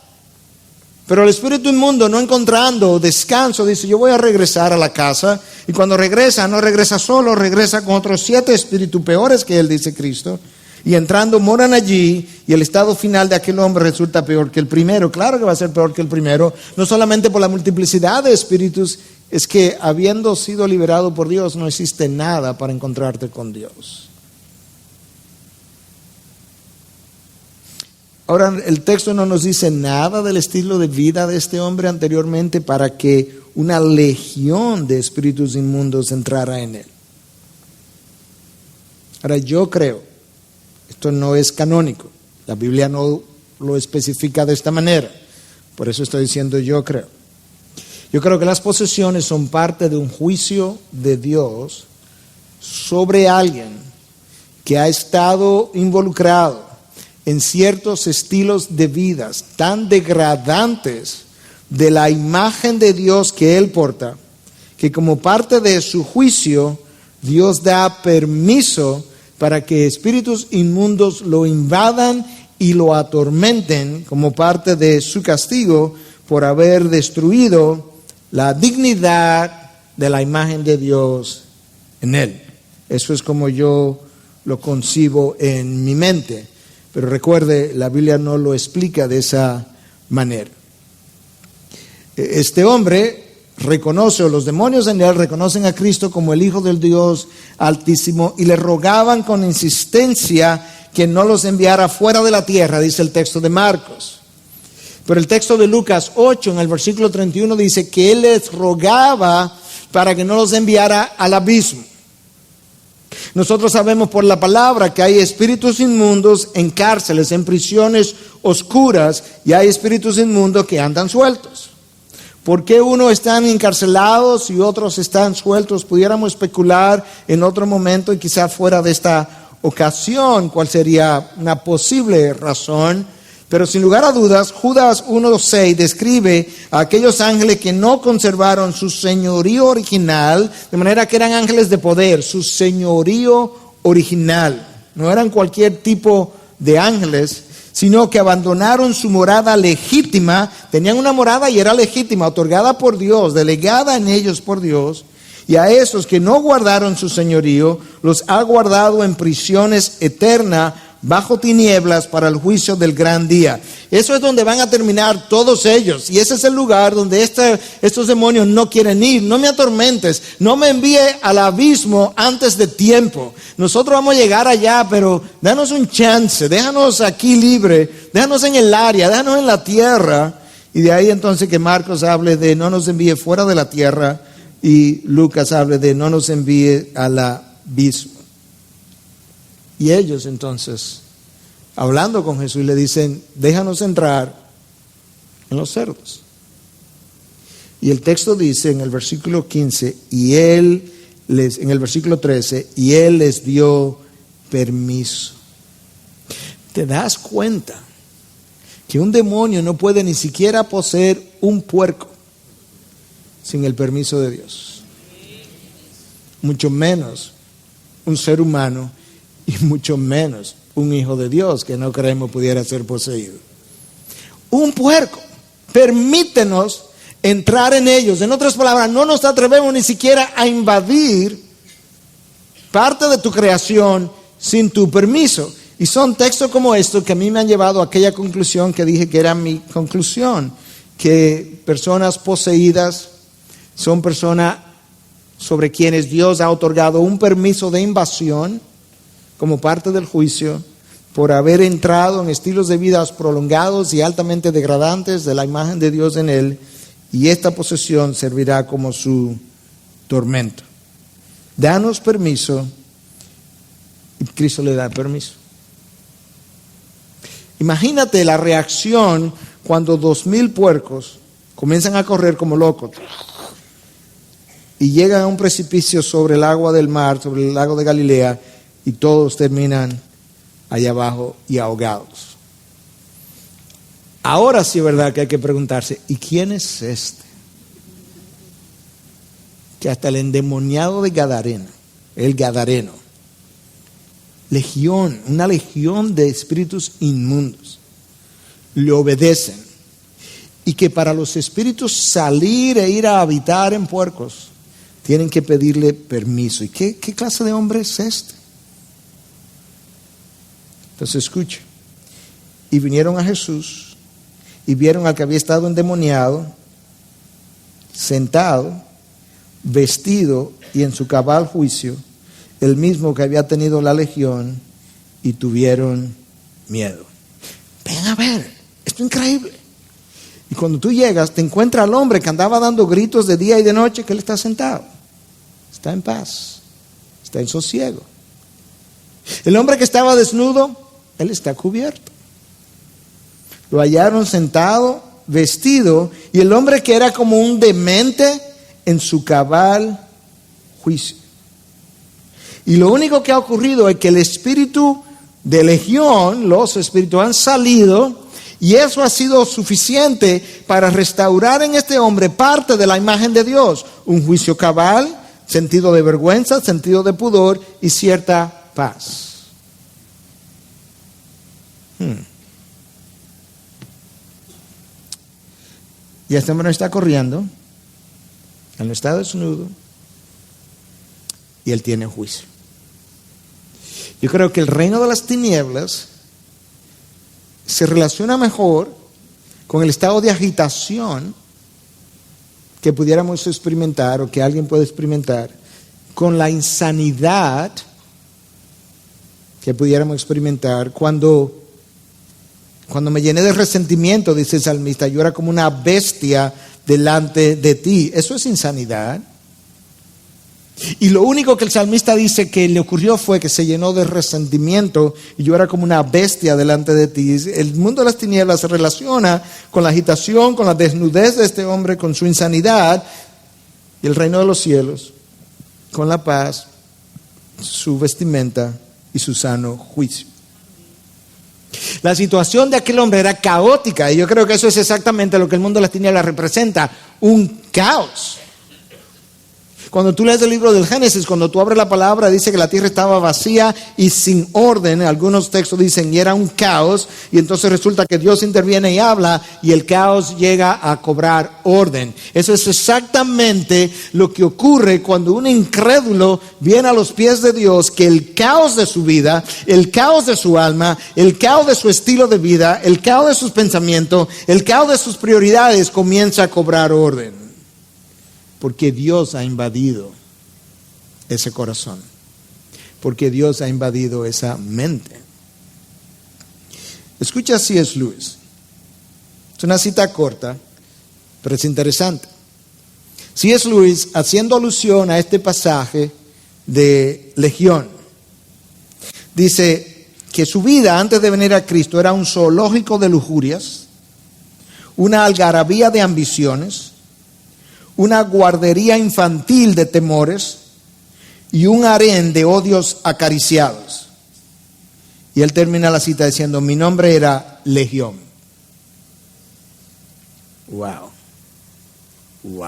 Pero el espíritu inmundo, no encontrando descanso, dice: yo voy a regresar a la casa. Y cuando regresa, no regresa solo, regresa con otros 7 espíritus peores que él, dice Cristo. Y entrando moran allí, y el estado final de aquel hombre resulta peor que el primero. Claro que va a ser peor que el primero, no solamente por la multiplicidad de espíritus, es que habiendo sido liberado por Dios, no existe nada para encontrarte con Dios. Ahora, el texto no nos dice nada del estilo de vida de este hombre anteriormente para que una legión de espíritus inmundos entrara en él. Ahora, yo creo, esto no es canónico, la Biblia no lo especifica de esta manera, por eso estoy diciendo yo creo. Yo creo que las posesiones son parte de un juicio de Dios sobre alguien que ha estado involucrado en ciertos estilos de vidas tan degradantes de la imagen de Dios que él porta, que como parte de su juicio, Dios da permiso para que espíritus inmundos lo invadan y lo atormenten como parte de su castigo por haber destruido la dignidad de la imagen de Dios en él. Eso es como yo lo concibo en mi mente. Pero recuerde, la Biblia no lo explica de esa manera. Este hombre reconoce, o los demonios en él reconocen a Cristo como el Hijo del Dios Altísimo, y le rogaban con insistencia que no los enviara fuera de la tierra, dice el texto de Marcos. Pero el texto de Lucas 8, en el versículo 31, dice que él les rogaba para que no los enviara al abismo. Nosotros sabemos por la palabra que hay espíritus inmundos en cárceles, en prisiones oscuras, y hay espíritus inmundos que andan sueltos. ¿Por qué unos están encarcelados y otros están sueltos? Pudiéramos especular en otro momento y quizás fuera de esta ocasión cuál sería una posible razón. Pero sin lugar a dudas, Judas 1:6 describe a aquellos ángeles que no conservaron su señorío original, de manera que eran ángeles de poder, su señorío original. No eran cualquier tipo de ángeles, sino que abandonaron su morada legítima. Tenían una morada y era legítima, otorgada por Dios, delegada en ellos por Dios, Y a esos que no guardaron su señorío, los ha guardado en prisiones eternas, bajo tinieblas, para el juicio del gran día. Eso es donde van a terminar todos ellos. Y ese es el lugar donde estos demonios no quieren ir. No me atormentes, no me envíe al abismo antes de tiempo. Nosotros vamos a llegar allá, pero danos un chance, déjanos aquí libre, déjanos en el área, déjanos en la tierra. Y de ahí entonces que Marcos hable de no nos envíe fuera de la tierra, y Lucas hable de no nos envíe al abismo. Y ellos entonces, hablando con Jesús, le dicen, déjanos entrar en los cerdos. Y el texto dice en el versículo 15, en el versículo 13, y Él les dio permiso. ¿Te das cuenta que un demonio no puede ni siquiera poseer un puerco sin el permiso de Dios? Mucho menos un ser humano, y mucho menos un hijo de Dios que no creemos pudiera ser poseído. Un puerco, permítenos entrar en ellos. En otras palabras, no nos atrevemos ni siquiera a invadir parte de tu creación sin tu permiso. Y son textos como estos que a mí me han llevado a aquella conclusión que dije que era mi conclusión, que personas poseídas son personas sobre quienes Dios ha otorgado un permiso de invasión como parte del juicio por haber entrado en estilos de vida prolongados y altamente degradantes de la imagen de Dios en él, y esta posesión servirá como su tormento. Danos permiso, y Cristo le da permiso. Imagínate la reacción cuando 2,000 puercos comienzan a correr como locos y llegan a un precipicio sobre el agua del mar, sobre el lago de Galilea, y todos terminan allá abajo y ahogados. Ahora sí es verdad que hay que preguntarse, ¿y quién es este? Que hasta el endemoniado de Gadareno, el Gadareno, una legión de espíritus inmundos, le obedecen. Y que para los espíritus salir e ir a habitar en puercos, tienen que pedirle permiso. ¿Y qué clase de hombre es este? Entonces escuche. Y vinieron a Jesús y vieron al que había estado endemoniado, sentado, vestido y en su cabal juicio, el mismo que había tenido la legión, y tuvieron miedo. Ven a ver, esto es increíble. Y cuando tú llegas, te encuentras al hombre que andaba dando gritos de día y de noche, que él está sentado. Está en paz, está en sosiego. El hombre que estaba desnudo, él está cubierto. Lo hallaron sentado, vestido, y el hombre que era como un demente en su cabal juicio. Y lo único que ha ocurrido es que el espíritu de legión, los espíritus han salido, y eso ha sido suficiente para restaurar en este hombre parte de la imagen de Dios. Un juicio cabal, sentido de vergüenza, sentido de pudor y cierta paz. Y este hombre está corriendo, él no está desnudo, y él tiene juicio. Yo creo que el reino de las tinieblas se relaciona mejor con el estado de agitación que pudiéramos experimentar, o que alguien puede experimentar, con la insanidad que pudiéramos experimentar cuando me llené de resentimiento, dice el salmista, yo era como una bestia delante de ti. Eso es insanidad. Y lo único que el salmista dice que le ocurrió fue que se llenó de resentimiento y yo era como una bestia delante de ti. El mundo de las tinieblas se relaciona con la agitación, con la desnudez de este hombre, con su insanidad, y el reino de los cielos con la paz, su vestimenta y su sano juicio. La situación de aquel hombre era caótica, y yo creo que eso es exactamente lo que el mundo de las tinieblas representa, un caos. Cuando tú lees el libro del Génesis, cuando tú abres la palabra, dice que la tierra estaba vacía y sin orden. Algunos textos dicen, y era un caos. Y entonces resulta que Dios interviene y habla, y el caos llega a cobrar orden. Eso es exactamente lo que ocurre cuando un incrédulo viene a los pies de Dios, que el caos de su vida, el caos de su alma, el caos de su estilo de vida, el caos de sus pensamientos, el caos de sus prioridades comienza a cobrar orden. Porque Dios ha invadido ese corazón. Porque Dios ha invadido esa mente. Escucha a C.S. Lewis. Es una cita corta, pero es interesante. C.S. Lewis, haciendo alusión a este pasaje de Legión, dice que su vida antes de venir a Cristo era un zoológico de lujurias, una algarabía de ambiciones, una guardería infantil de temores y un harén de odios acariciados. Y él termina la cita diciendo, mi nombre era Legión. Wow. Wow.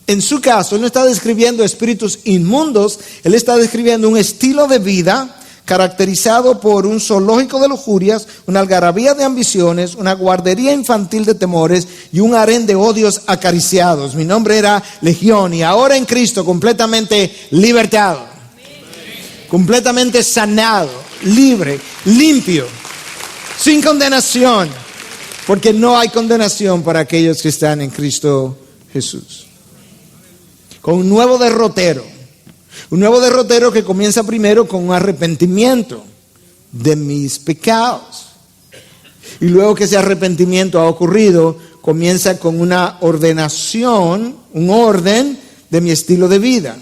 En su caso, él no está describiendo espíritus inmundos, él está describiendo un estilo de vida caracterizado por un zoológico de lujurias, una algarabía de ambiciones, una guardería infantil de temores y un harén de odios acariciados. Mi nombre era Legión y ahora en Cristo completamente libertado, completamente sanado, libre, limpio, sin condenación, porque no hay condenación para aquellos que están en Cristo Jesús. Con un nuevo derrotero. Un nuevo derrotero que comienza primero con un arrepentimiento de mis pecados. Y luego que ese arrepentimiento ha ocurrido, comienza con una ordenación, un orden de mi estilo de vida.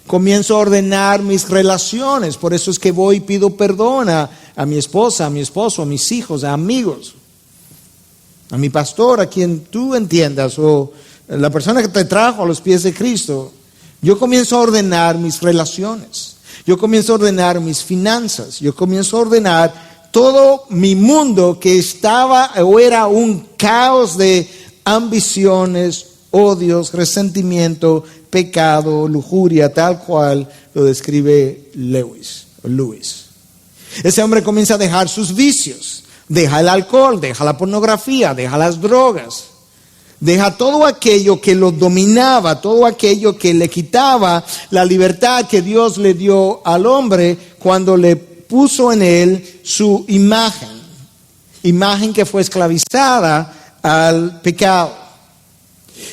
Comienzo a ordenar mis relaciones. Por eso es que voy y pido perdón a mi esposa, a mi esposo, a mis hijos, a amigos. A mi pastor, a quien tú entiendas, o la persona que te trajo a los pies de Cristo. Yo comienzo a ordenar mis relaciones, yo comienzo a ordenar mis finanzas, yo comienzo a ordenar todo mi mundo que estaba o era un caos de ambiciones, odios, resentimiento, pecado, lujuria, tal cual lo describe Lewis. Ese hombre comienza a dejar sus vicios, deja el alcohol, deja la pornografía, deja las drogas. Deja todo aquello que lo dominaba, todo aquello que le quitaba la libertad que Dios le dio al hombre cuando le puso en él su imagen que fue esclavizada al pecado.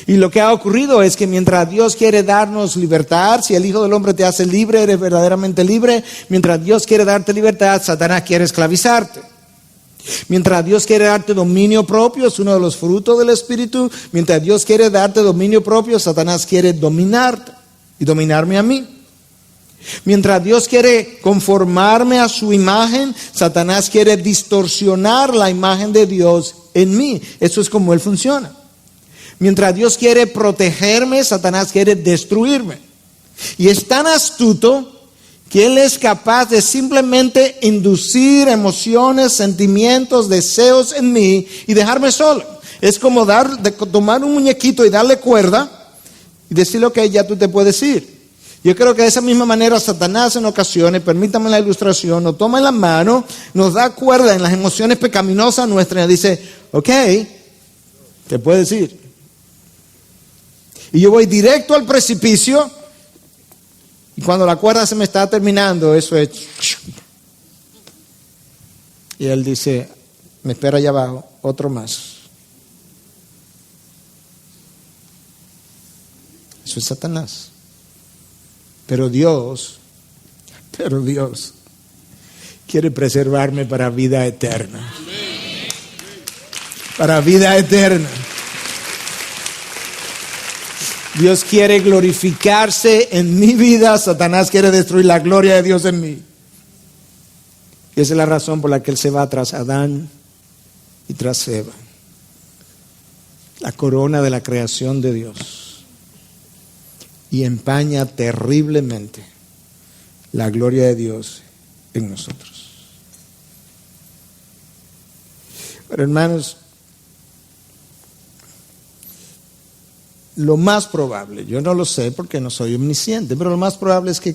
Y lo que ha ocurrido es que mientras Dios quiere darnos libertad, si el Hijo del Hombre te hace libre, eres verdaderamente libre. Mientras Dios quiere darte libertad, Satanás quiere esclavizarte. Mientras Dios quiere darte dominio propio, es uno de los frutos del Espíritu. Mientras Dios quiere darte dominio propio, Satanás quiere dominarte y dominarme a mí. Mientras Dios quiere conformarme a su imagen, Satanás quiere distorsionar la imagen de Dios en mí. Eso es como Él funciona. Mientras Dios quiere protegerme, Satanás quiere destruirme. Y es tan astuto que Él es capaz de simplemente inducir emociones, sentimientos, deseos en mí y dejarme solo. Es como tomar un muñequito y darle cuerda y decirle, ok, ya tú te puedes ir. Yo creo que de esa misma manera Satanás en ocasiones, permítame la ilustración, nos toma en la mano, nos da cuerda en las emociones pecaminosas nuestras y dice, ok, te puedes ir. Y yo voy directo al precipicio. Y cuando la cuerda se me está terminando, eso es. Y él dice, me espera allá abajo, otro más. Eso es Satanás. Pero Dios quiere preservarme para vida eterna. Para vida eterna. Dios quiere glorificarse en mi vida, Satanás quiere destruir la gloria de Dios en mí. Y esa es la razón por la que Él se va tras Adán y tras Eva. La corona de la creación de Dios. Y empaña terriblemente la gloria de Dios en nosotros. Pero hermanos, lo más probable, yo no lo sé porque no soy omnisciente, pero lo más probable es que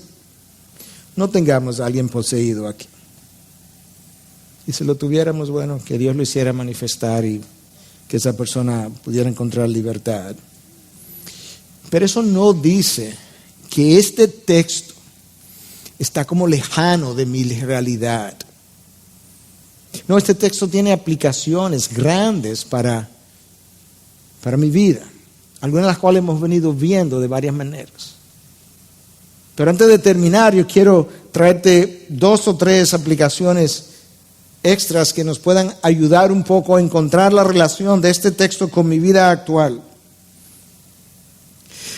no tengamos a alguien poseído aquí. Y si lo tuviéramos, bueno, que Dios lo hiciera manifestar y que esa persona pudiera encontrar libertad. Pero eso no dice que este texto está como lejano de mi realidad. No, este texto tiene aplicaciones grandes para mi vida, algunas de las cuales hemos venido viendo de varias maneras. Pero antes de terminar, yo quiero traerte 2 o 3 aplicaciones extras que nos puedan ayudar un poco a encontrar la relación de este texto con mi vida actual.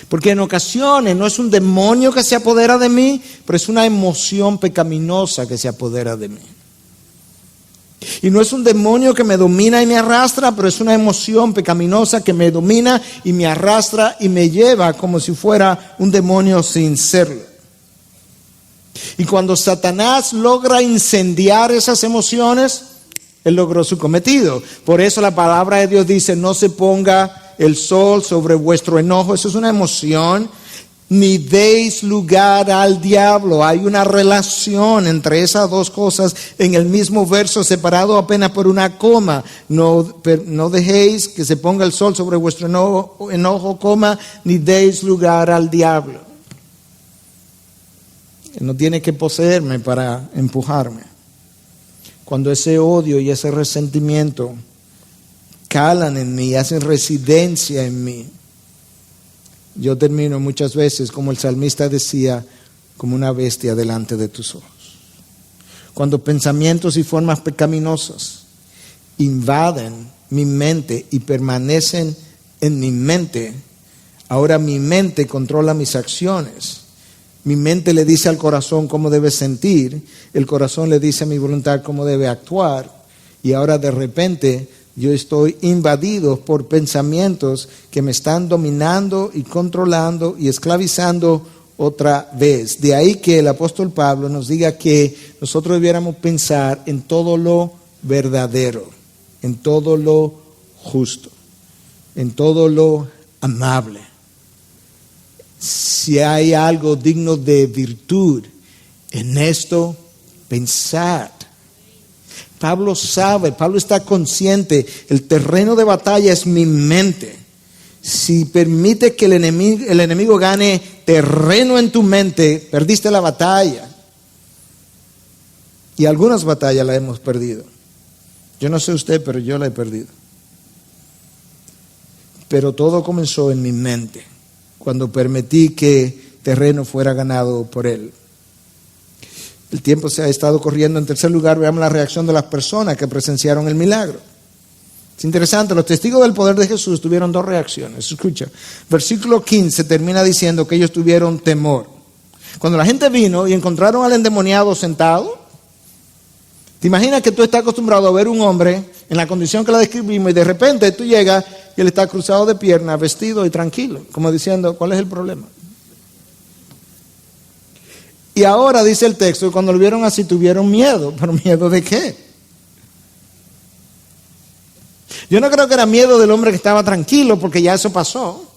Porque en ocasiones no es un demonio que se apodera de mí, pero es una emoción pecaminosa que se apodera de mí. Y no es un demonio que me domina y me arrastra, pero es una emoción pecaminosa que me domina y me arrastra y me lleva como si fuera un demonio sin serlo. Y cuando Satanás logra incendiar esas emociones, él logró su cometido. Por eso la palabra de Dios dice, no se ponga el sol sobre vuestro enojo. Eso es una emoción. Ni deis lugar al diablo. Hay una relación entre esas dos cosas en el mismo verso, separado apenas por una coma. No dejéis que se ponga el sol sobre vuestro enojo, coma, ni deis lugar al diablo. No tiene que poseerme para empujarme. Cuando ese odio y ese resentimiento calan en mí, hacen residencia en mí, yo termino muchas veces, como el salmista decía, como una bestia delante de tus ojos. Cuando pensamientos y formas pecaminosas invaden mi mente y permanecen en mi mente, ahora mi mente controla mis acciones. Mi mente le dice al corazón cómo debe sentir, el corazón le dice a mi voluntad cómo debe actuar, y ahora de repente yo estoy invadido por pensamientos que me están dominando y controlando y esclavizando otra vez. De ahí que el apóstol Pablo nos diga que nosotros debiéramos pensar en todo lo verdadero, en todo lo justo, en todo lo amable. Si hay algo digno de virtud, en esto pensad. Pablo sabe, Pablo está consciente, el terreno de batalla es mi mente. Si permite que el enemigo gane terreno en tu mente, perdiste la batalla. Y algunas batallas las hemos perdido. Yo no sé usted, pero yo la he perdido. Pero todo comenzó en mi mente, cuando permití que terreno fuera ganado por él. El tiempo se ha estado corriendo. En tercer lugar, veamos la reacción de las personas que presenciaron el milagro. Es interesante, los testigos del poder de Jesús tuvieron 2 reacciones. Escucha, versículo 15 termina diciendo que ellos tuvieron temor. Cuando la gente vino y encontraron al endemoniado sentado, ¿te imaginas que tú estás acostumbrado a ver un hombre en la condición que la describimos y de repente tú llegas y él está cruzado de piernas, vestido y tranquilo, como diciendo, ¿cuál es el problema? Y ahora dice el texto que cuando lo vieron así tuvieron miedo. ¿Pero miedo de qué? Yo no creo que era miedo del hombre que estaba tranquilo, porque ya eso pasó.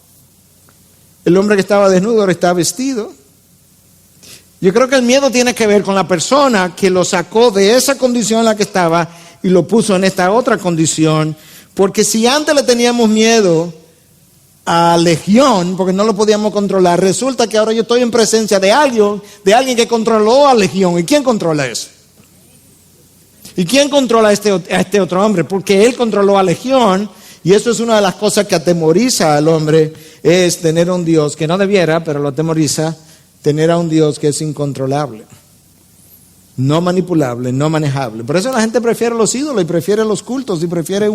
El hombre que estaba desnudo ahora está vestido. Yo creo que el miedo tiene que ver con la persona que lo sacó de esa condición en la que estaba y lo puso en esta otra condición. Porque si antes le teníamos miedo a Legión, porque no lo podíamos controlar, resulta que ahora yo estoy en presencia de alguien que controló a Legión. ¿Y quién controla eso? ¿Y quién controla a este otro hombre? Porque él controló a Legión, y eso es una de las cosas que atemoriza al hombre, es tener a un Dios que no debiera, pero lo atemoriza, tener a un Dios que es incontrolable, no manipulable, no manejable. Por eso la gente prefiere los ídolos y prefiere los cultos y prefiere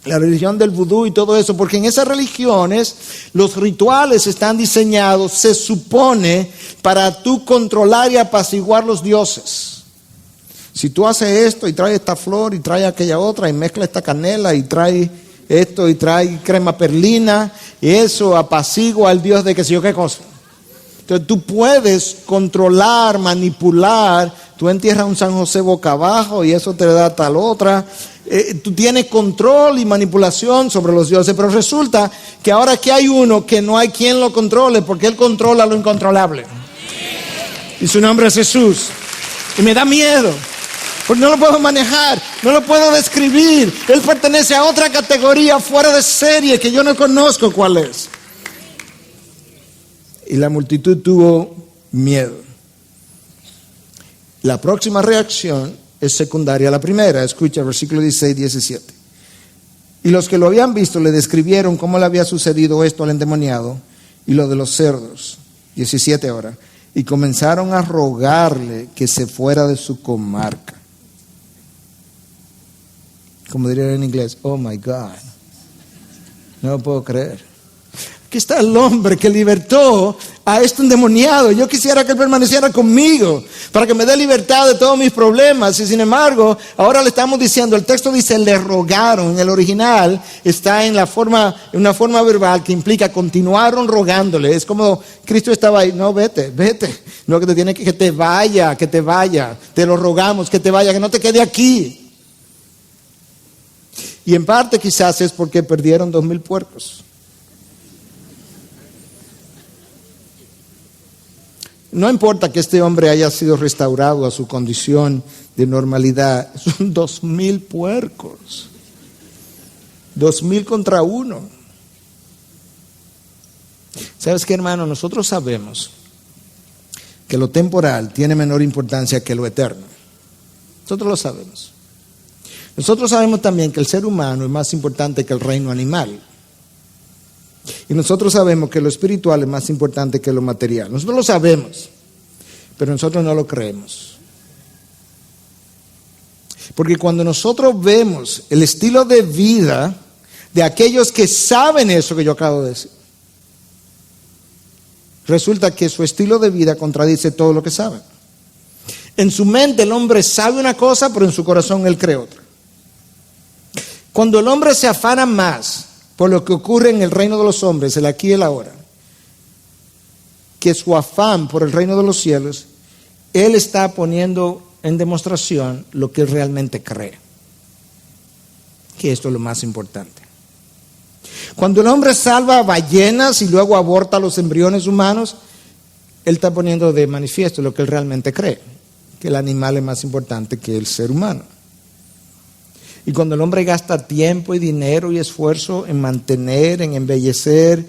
la religión del vudú y todo eso, porque en esas religiones los rituales están diseñados, se supone, para tú controlar y apaciguar los dioses. Si tú haces esto y traes esta flor y traes aquella otra y mezcla esta canela y trae esto y trae crema perlina, y eso apacigua al dios de qué sé yo qué cosa. Entonces tú puedes controlar, manipular. Tú entierras un San José boca abajo y eso te da tal otra. tú tienes control y manipulación sobre los dioses, pero resulta que ahora que hay uno que no hay quien lo controle, porque Él controla lo incontrolable. Y su nombre es Jesús. Y me da miedo, porque no lo puedo manejar, no lo puedo describir. Él pertenece a otra categoría fuera de serie que yo no conozco cuál es. Y la multitud tuvo miedo. La próxima reacción es secundaria a la primera. Escucha, versículo 16, 17. Y los que lo habían visto le describieron cómo le había sucedido esto al endemoniado y lo de los cerdos. 17 ahora. Y comenzaron a rogarle que se fuera de su comarca. Como dirían en inglés, oh my God. No lo puedo creer. Aquí está el hombre que libertó a este endemoniado. Yo quisiera que él permaneciera conmigo para que me dé libertad de todos mis problemas. Y sin embargo, ahora le estamos diciendo, el texto dice, le rogaron. En el original está en una forma verbal que implica continuaron rogándole. Es como Cristo estaba ahí, no, vete. No, que te tiene que te vaya. Te lo rogamos, que te vaya, que no te quede aquí. Y en parte quizás es porque perdieron 2,000 puercos. No importa que este hombre haya sido restaurado a su condición de normalidad, son 2,000 puercos. 2,000 contra 1. ¿Sabes qué, hermano? Nosotros sabemos que lo temporal tiene menor importancia que lo eterno. Nosotros lo sabemos. Nosotros sabemos también que el ser humano es más importante que el reino animal. Y nosotros sabemos que lo espiritual es más importante que lo material. Nosotros lo sabemos, pero nosotros no lo creemos. Porque cuando nosotros vemos el estilo de vida de aquellos que saben eso que yo acabo de decir, resulta que su estilo de vida contradice todo lo que saben. En su mente el hombre sabe una cosa, pero en su corazón él cree otra. Cuando el hombre se afana más por lo que ocurre en el reino de los hombres, el aquí y el ahora, que su afán por el reino de los cielos, él está poniendo en demostración lo que él realmente cree, que esto es lo más importante. Cuando el hombre salva ballenas y luego aborta los embriones humanos, él está poniendo de manifiesto lo que él realmente cree, que el animal es más importante que el ser humano. Y cuando el hombre gasta tiempo y dinero y esfuerzo en mantener, en embellecer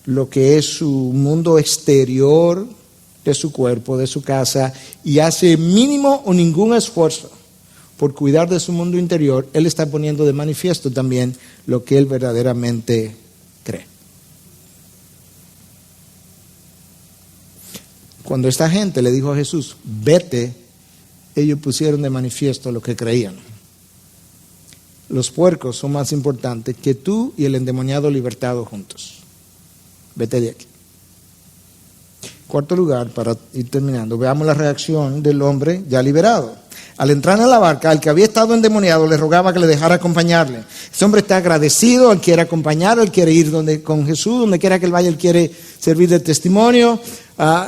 lo que es su mundo exterior de su cuerpo, de su casa, y hace mínimo o ningún esfuerzo por cuidar de su mundo interior, él está poniendo de manifiesto también lo que él verdaderamente cree. Cuando esta gente le dijo a Jesús, vete, ellos pusieron de manifiesto lo que creían. Los puercos son más importantes que tú y el endemoniado libertado juntos. Vete de aquí. Cuarto lugar, para ir terminando, veamos la reacción del hombre ya liberado. Al entrar en la barca, el que había estado endemoniado le rogaba que le dejara acompañarle. Ese hombre está agradecido, él quiere acompañar, él quiere ir con Jesús, donde quiera que él vaya, él quiere servir de testimonio.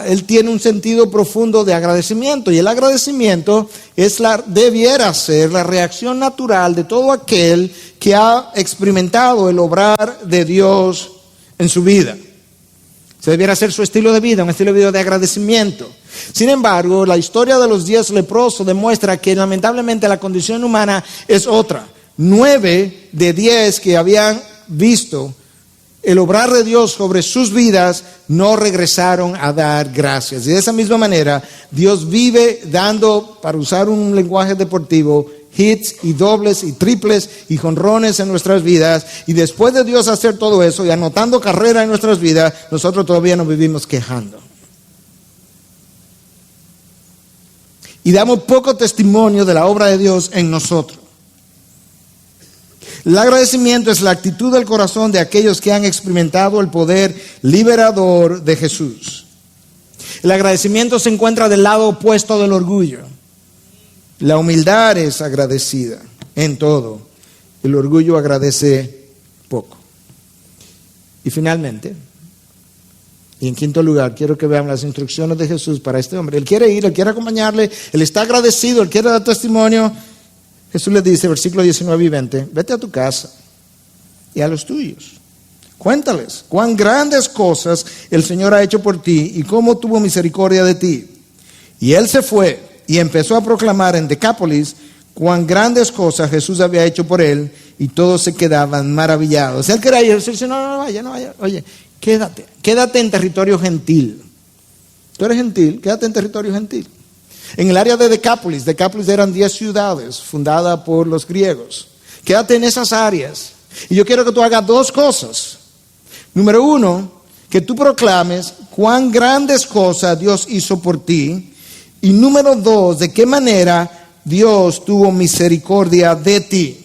Él tiene un sentido profundo de agradecimiento, y el agradecimiento debiera ser la reacción natural de todo aquel que ha experimentado el obrar de Dios en su vida. Se debiera ser su estilo de vida, un estilo de vida de agradecimiento. Sin embargo, la historia de los 10 leprosos demuestra que lamentablemente la condición humana es otra. 9 de 10 que habían visto el obrar de Dios sobre sus vidas no regresaron a dar gracias. Y de esa misma manera, Dios vive dando, para usar un lenguaje deportivo, hits y dobles y triples y jonrones en nuestras vidas. Y después de Dios hacer todo eso y anotando carrera en nuestras vidas, nosotros todavía nos vivimos quejando. Y damos poco testimonio de la obra de Dios en nosotros. El agradecimiento es la actitud del corazón de aquellos que han experimentado el poder liberador de Jesús. El agradecimiento se encuentra del lado opuesto del orgullo. La humildad es agradecida en todo. El orgullo agradece poco. Y finalmente, y en quinto lugar, quiero que vean las instrucciones de Jesús para este hombre. Él quiere ir, él quiere acompañarle, él está agradecido, él quiere dar testimonio. Jesús les dice, versículo 19 y 20, vete a tu casa y a los tuyos. Cuéntales cuán grandes cosas el Señor ha hecho por ti y cómo tuvo misericordia de ti. Y él se fue y empezó a proclamar en Decápolis cuán grandes cosas Jesús había hecho por él, y todos se quedaban maravillados. Él quería ir, dice, no vaya. Oye, quédate en territorio gentil. Tú eres gentil, quédate en territorio gentil. En el área de Decápolis eran 10 ciudades fundadas por los griegos. Quédate en esas áreas. Y yo quiero que tú hagas 2 cosas. Número 1, que tú proclames cuán grandes cosas Dios hizo por ti. Y número 2, de qué manera Dios tuvo misericordia de ti.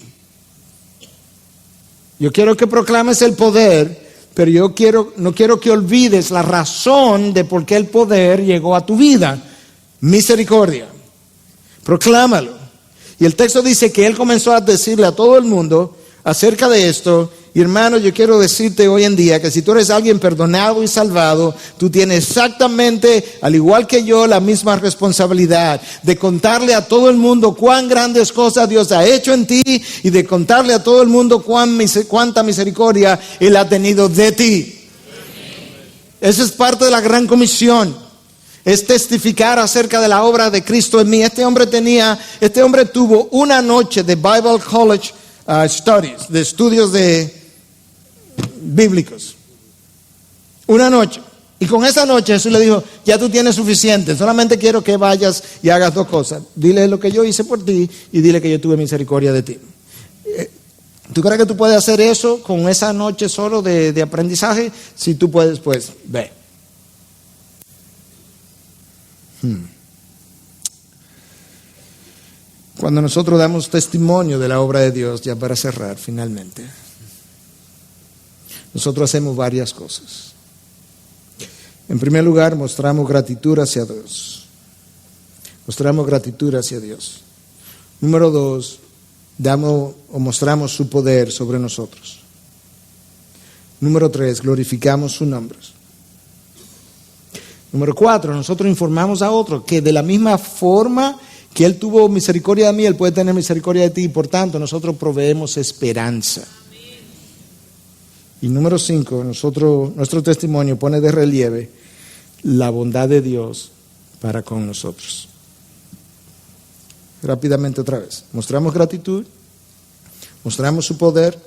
Yo quiero que proclames el poder, pero no quiero que olvides la razón de por qué el poder llegó a tu vida. Misericordia. Proclámalo. Y el texto dice que él comenzó a decirle a todo el mundo acerca de esto. Y hermano, yo quiero decirte hoy en día que si tú eres alguien perdonado y salvado, tú tienes exactamente, al igual que yo, la misma responsabilidad de contarle a todo el mundo cuán grandes cosas Dios ha hecho en ti, y de contarle a todo el mundo cuánta misericordia Él ha tenido de ti. Esa es parte de la gran comisión. Es testificar acerca de la obra de Cristo en mí. Este hombre tuvo una noche de Bible College Studies, de estudios bíblicos. Una noche. Y con esa noche Jesús le dijo, ya tú tienes suficiente, solamente quiero que vayas y hagas 2 cosas. Dile lo que yo hice por ti y dile que yo tuve misericordia de ti. ¿Tú crees que tú puedes hacer eso con esa noche solo de aprendizaje? Si tú puedes, pues ve. Cuando nosotros damos testimonio de la obra de Dios, ya para cerrar finalmente, nosotros hacemos varias cosas. En primer lugar, mostramos gratitud hacia Dios. Mostramos gratitud hacia Dios. Número 2, damos o mostramos su poder sobre nosotros. Número 3, glorificamos su nombre. Número 4, nosotros informamos a otros que de la misma forma que Él tuvo misericordia de mí, Él puede tener misericordia de ti, y por tanto nosotros proveemos esperanza. Y número 5, nuestro testimonio pone de relieve la bondad de Dios para con nosotros. Rápidamente otra vez. Mostramos gratitud, mostramos su poder,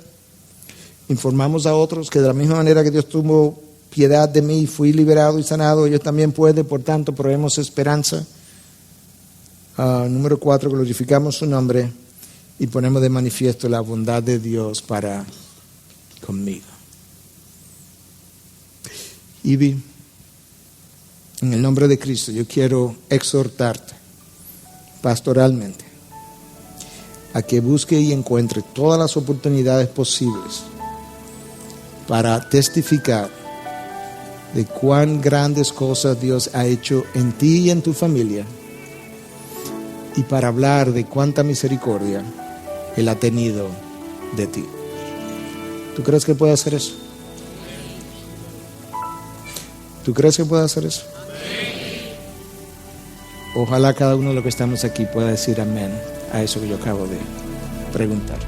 informamos a otros que de la misma manera que Dios tuvo piedad de mí, fui liberado y sanado, ellos también pueden, por tanto proveemos esperanza. Número 4, glorificamos su nombre y ponemos de manifiesto la bondad de Dios para conmigo. Ivy, en el nombre de Cristo, yo quiero exhortarte pastoralmente a que busque y encuentre todas las oportunidades posibles para testificar de cuán grandes cosas Dios ha hecho en ti y en tu familia, y para hablar de cuánta misericordia Él ha tenido de ti. ¿Tú crees que puede hacer eso? ¿Tú crees que puede hacer eso? Ojalá cada uno de los que estamos aquí pueda decir amén a eso que yo acabo de preguntar.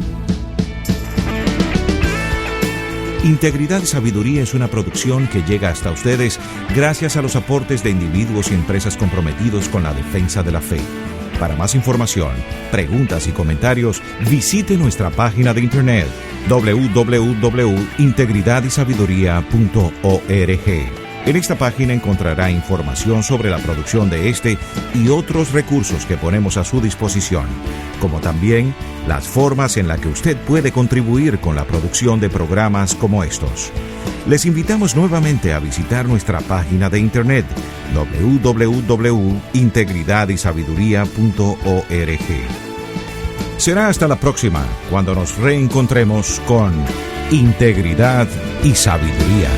Integridad y Sabiduría es una producción que llega hasta ustedes gracias a los aportes de individuos y empresas comprometidos con la defensa de la fe. Para más información, preguntas y comentarios, visite nuestra página de internet www.integridadysabiduría.org. En esta página encontrará información sobre la producción de este y otros recursos que ponemos a su disposición, como también las formas en las que usted puede contribuir con la producción de programas como estos. Les invitamos nuevamente a visitar nuestra página de internet www.integridadysabiduría.org. Será hasta la próxima, cuando nos reencontremos con Integridad y Sabiduría.